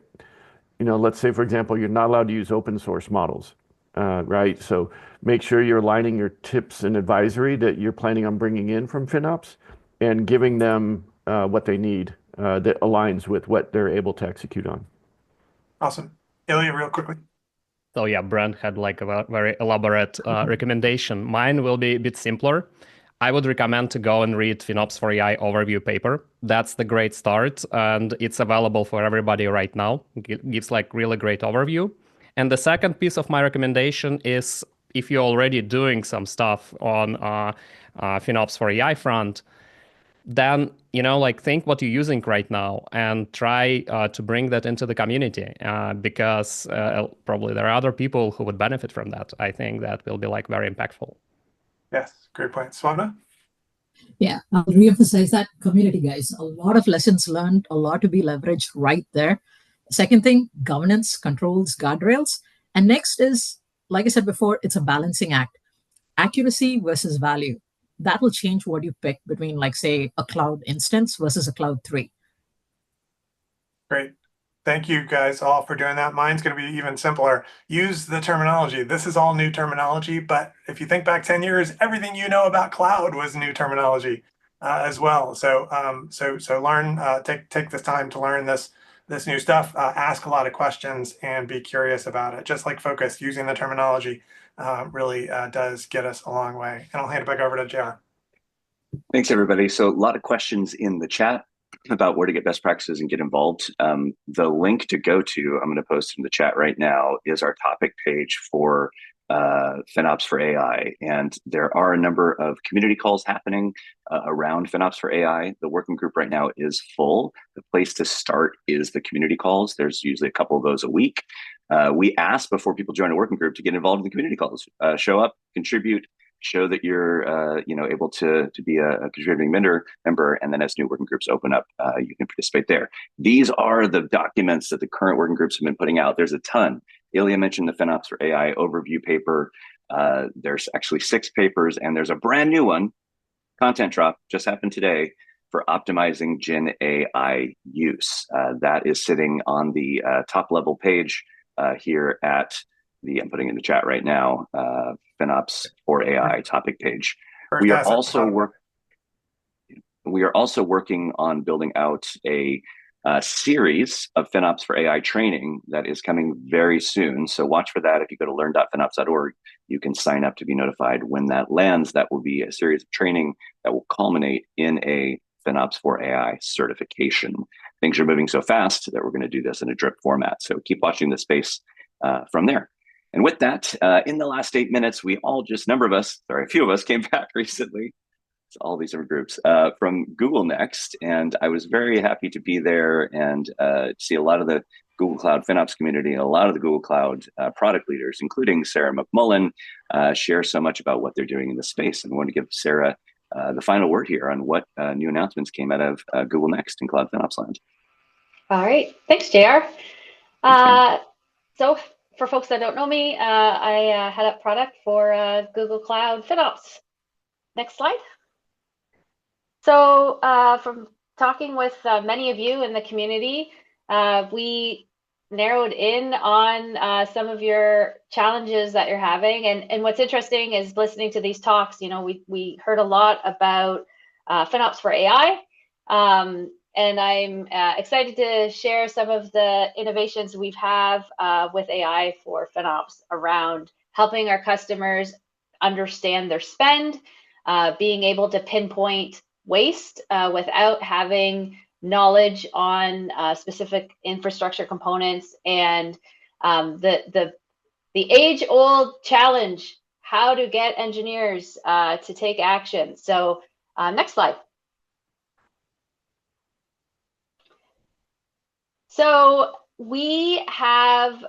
Let's say, for example, you're not allowed to use open source models, right? So make sure you're aligning your tips and advisory that you're planning on bringing in from FinOps and giving them what they need that aligns with what they're able to execute on. Awesome. Ilya, real quickly. So yeah, Brent had like a very elaborate recommendation. Mine will be a bit simpler. I would recommend to go and read FinOps for AI overview paper. That's the great start, and it's available for everybody right now. It gives like really great overview. And the second piece of my recommendation is, if you're already doing some stuff on FinOps for AI front, then think what you're using right now and try to bring that into the community, because probably there are other people who would benefit from that. I think that will be like very impactful. Yes, great point. Swapna? Yeah, I'll reemphasize that, community, guys. A lot of lessons learned, a lot to be leveraged right there. Second thing, governance, controls, guardrails. And next is, like I said before, it's a balancing act. Accuracy versus value. That will change what you pick between, like, say, a cloud instance versus a cloud 3. Great. Thank you guys all for doing that. Mine's going to be even simpler. Use the terminology. This is all new terminology, but if you think back 10 years, everything you know about cloud was new terminology as well. So learn, take this time to learn this new stuff, ask a lot of questions, and be curious about it. Just like focus, using the terminology really does get us a long way. And I'll hand it back over to JR. Thanks, everybody. So a lot of questions in the chat about where to get best practices and get involved. The link to go to, I'm going to post in the chat right now, is our topic page for FinOps for AI. And there are a number of community calls happening around FinOps for AI. The working group right now is full. The place to start is the community calls. There's usually a couple of those a week. We ask before people join a working group to get involved in the community calls. Show up, contribute, show that you're able to be a contributing member, and then as new working groups open up, you can participate there. These are the documents that the current working groups have been putting out. There's a ton. Ilya mentioned the FinOps for AI overview paper. There's actually 6 papers, and there's a brand new one, content drop, just happened today, for optimizing Gen AI use. That is sitting on the top level page here at I'm putting in the chat right now, FinOps for AI topic page. We are also working on building out a series of FinOps for AI training that is coming very soon. So watch for that. If you go to learn.finops.org, you can sign up to be notified when that lands. That will be a series of training that will culminate in a FinOps for AI certification. Things are moving so fast that we're going to do this in a drip format. So keep watching this space from there. And with that, in the last 8 minutes, a few of us came back recently all these different groups from Google Next, and I was very happy to be there and see a lot of the Google Cloud FinOps community and a lot of the Google Cloud product leaders, including Sarah McMullin, share so much about what they're doing in the space. And I want to give Sarah the final word here on what new announcements came out of Google Next and Cloud FinOps Land. All right, thanks, JR. So for folks that don't know me, I head up product for Google Cloud FinOps. Next slide. So from talking with many of you in the community, we narrowed in on some of your challenges that you're having. And what's interesting is listening to these talks, you know, we heard a lot about FinOps for AI. And I'm excited to share some of the innovations we've have with AI for FinOps around helping our customers understand their spend, being able to pinpoint waste without having knowledge on specific infrastructure components, and the age-old challenge, how to get engineers to take action. So next slide. So we have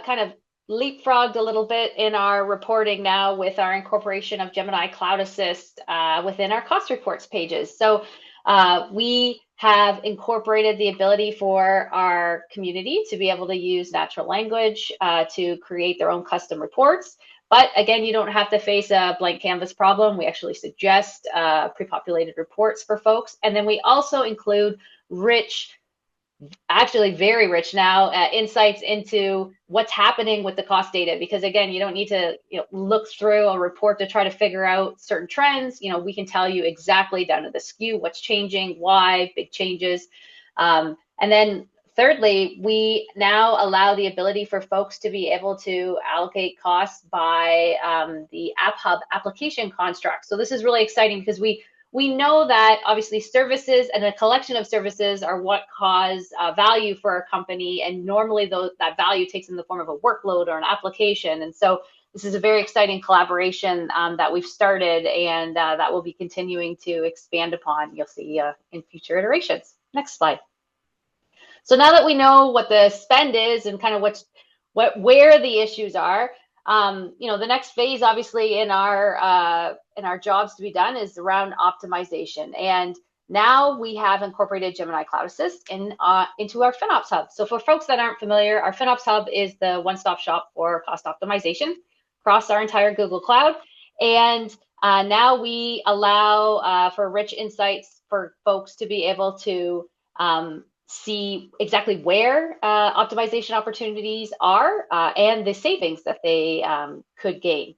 kind of leapfrogged a little bit in our reporting now with our incorporation of Gemini Cloud Assist within our cost reports pages. So we have incorporated the ability for our community to be able to use natural language to create their own custom reports. But again, you don't have to face a blank canvas problem. We actually suggest pre-populated reports for folks. And then we also include rich, actually very rich now, insights into what's happening with the cost data, because again, you don't need to look through a report to try to figure out certain trends. We can tell you exactly down to the SKU what's changing, why, big changes. And then thirdly, we now allow the ability for folks to be able to allocate costs by the App Hub application construct. So this is really exciting because we know that obviously services and a collection of services are what cause value for a company, and normally that value takes in the form of a workload or an application. And so this is a very exciting collaboration that we've started, and that we'll be continuing to expand upon. You'll see in future iterations. Next slide. So now that we know what the spend is and kind of where the issues are, the next phase, obviously, in our jobs to be done is around optimization. And now we have incorporated Gemini Cloud Assist into our FinOps Hub. So for folks that aren't familiar, our FinOps Hub is the one-stop shop for cost optimization across our entire Google Cloud. And now we allow for rich insights for folks to be able to see exactly where optimization opportunities are and the savings that they could gain.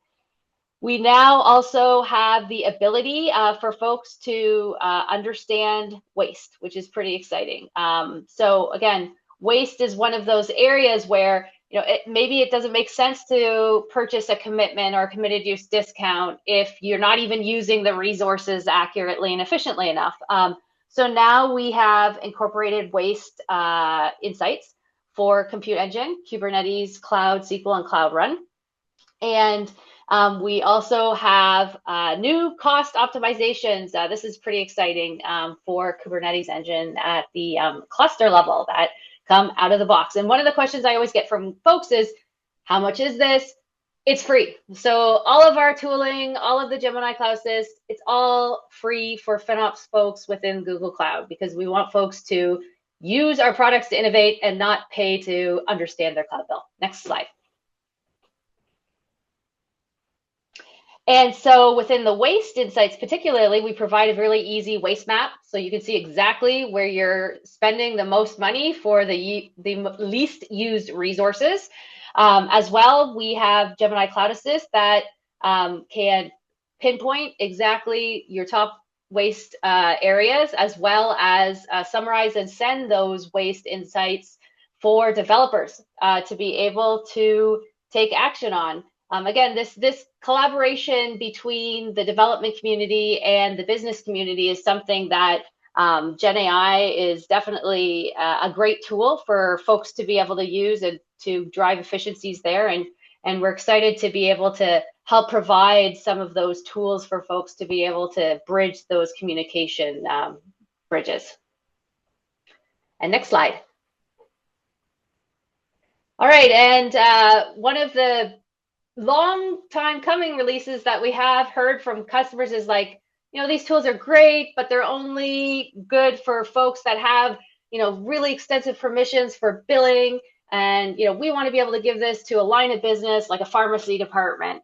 We now also have the ability for folks to understand waste, which is pretty exciting. So again, waste is one of those areas where maybe it doesn't make sense to purchase a commitment or a committed use discount if you're not even using the resources accurately and efficiently enough. So now we have incorporated waste insights for Compute Engine, Kubernetes, Cloud SQL, and Cloud Run. And we also have new cost optimizations. This is pretty exciting for Kubernetes Engine at the cluster level that come out of the box. And one of the questions I always get from folks is, how much is this? It's free. So all of our tooling, all of the Gemini Cloud Assist, it's all free for FinOps folks within Google Cloud, because we want folks to use our products to innovate and not pay to understand their cloud bill. Next slide. And so within the waste insights particularly, we provide a really easy waste map. So you can see exactly where you're spending the most money for the least used resources. As well, we have Gemini Cloud Assist that can pinpoint exactly your top waste areas, as well as summarize and send those waste insights for developers to be able to take action on. Again, this collaboration between the development community and the business community is something that Gen AI is definitely a great tool for folks to be able to use and to drive efficiencies there. And we're excited to be able to help provide some of those tools for folks to be able to bridge those communication bridges. And next slide. All right, and one of the long time coming releases that we have heard from customers is like, you know, these tools are great, but they're only good for folks that have, you know, really extensive permissions for billing. And, you know, we want to be able to give this to a line of business like a pharmacy department.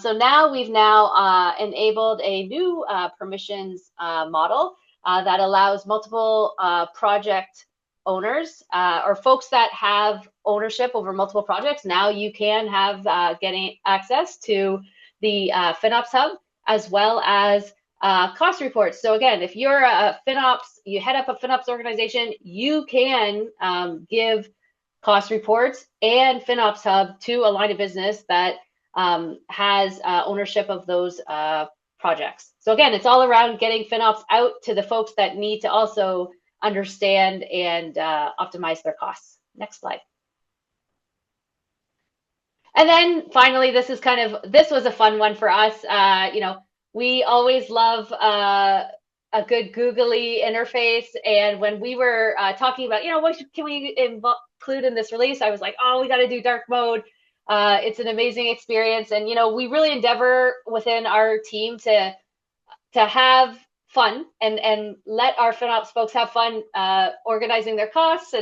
So now we've enabled a new permissions model that allows multiple project owners or folks that have ownership over multiple projects. Now you can have getting access to the FinOps Hub as well as cost reports. So again, if you're a FinOps, you head up a FinOps organization, you can give cost reports and FinOps Hub to a line of business that has ownership of those projects. So again, it's all around getting FinOps out to the folks that need to also understand and optimize their costs. Next slide. And then finally, this was a fun one for us. You know, we always love a good googly interface. And when we were talking about, you know, what can we include in this release, I was like, oh, we got to do dark mode. It's an amazing experience. And, you know, we really endeavor within our team to have fun and let our FinOps folks have fun organizing their costs.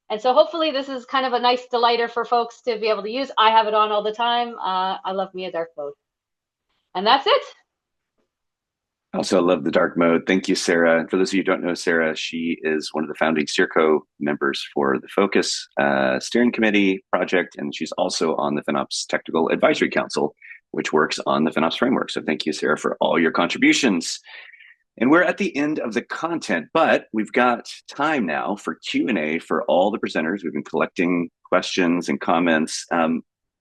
And so hopefully this is kind of a nice delighter for folks to be able to use. I have it on all the time. I love me a dark mode. And that's it. Also love the dark mode. Thank you, Sarah. And for those of you who don't know Sarah, she is one of the founding SteerCo members for the Focus Steering Committee project, and she's also on the FinOps Technical Advisory Council, which works on the FinOps framework. So thank you, Sarah, for all your contributions. And we're at the end of the content, but we've got time now for Q&A for all the presenters. We've been collecting questions and comments.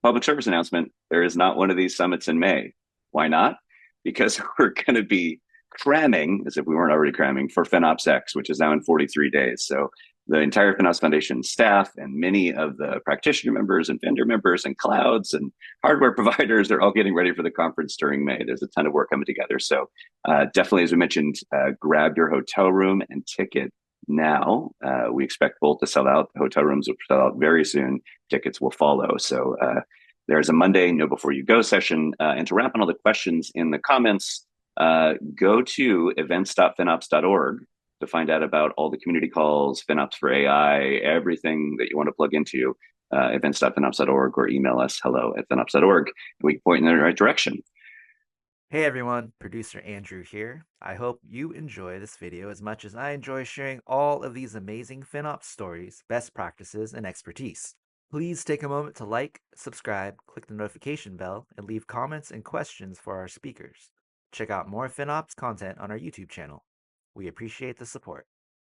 Public service announcement, there is not one of these summits in May. Why not? Because we're going to be cramming, as if we weren't already cramming, for FinOps X, which is now in 43 days. So the entire FinOps Foundation staff and many of the practitioner members and vendor members and clouds and hardware providers, they're all getting ready for the conference during May. There's a ton of work coming together. So definitely, as we mentioned, grab your hotel room and ticket now. We expect both to sell out. The hotel rooms will sell out very soon. Tickets will follow. So there's a Monday Know Before You Go session. And to wrap on all the questions in the comments, go to events.finops.org to find out about all the community calls, FinOps for AI, everything that you want to plug into, events.finops.org, or email us hello@finops.org. We can point in the right direction. Hey everyone, producer Andrew here. I hope you enjoy this video as much as I enjoy sharing all of these amazing FinOps stories, best practices, and expertise. Please take a moment to like, subscribe, click the notification bell, and leave comments and questions for our speakers. Check out more FinOps content on our YouTube channel. We appreciate the support.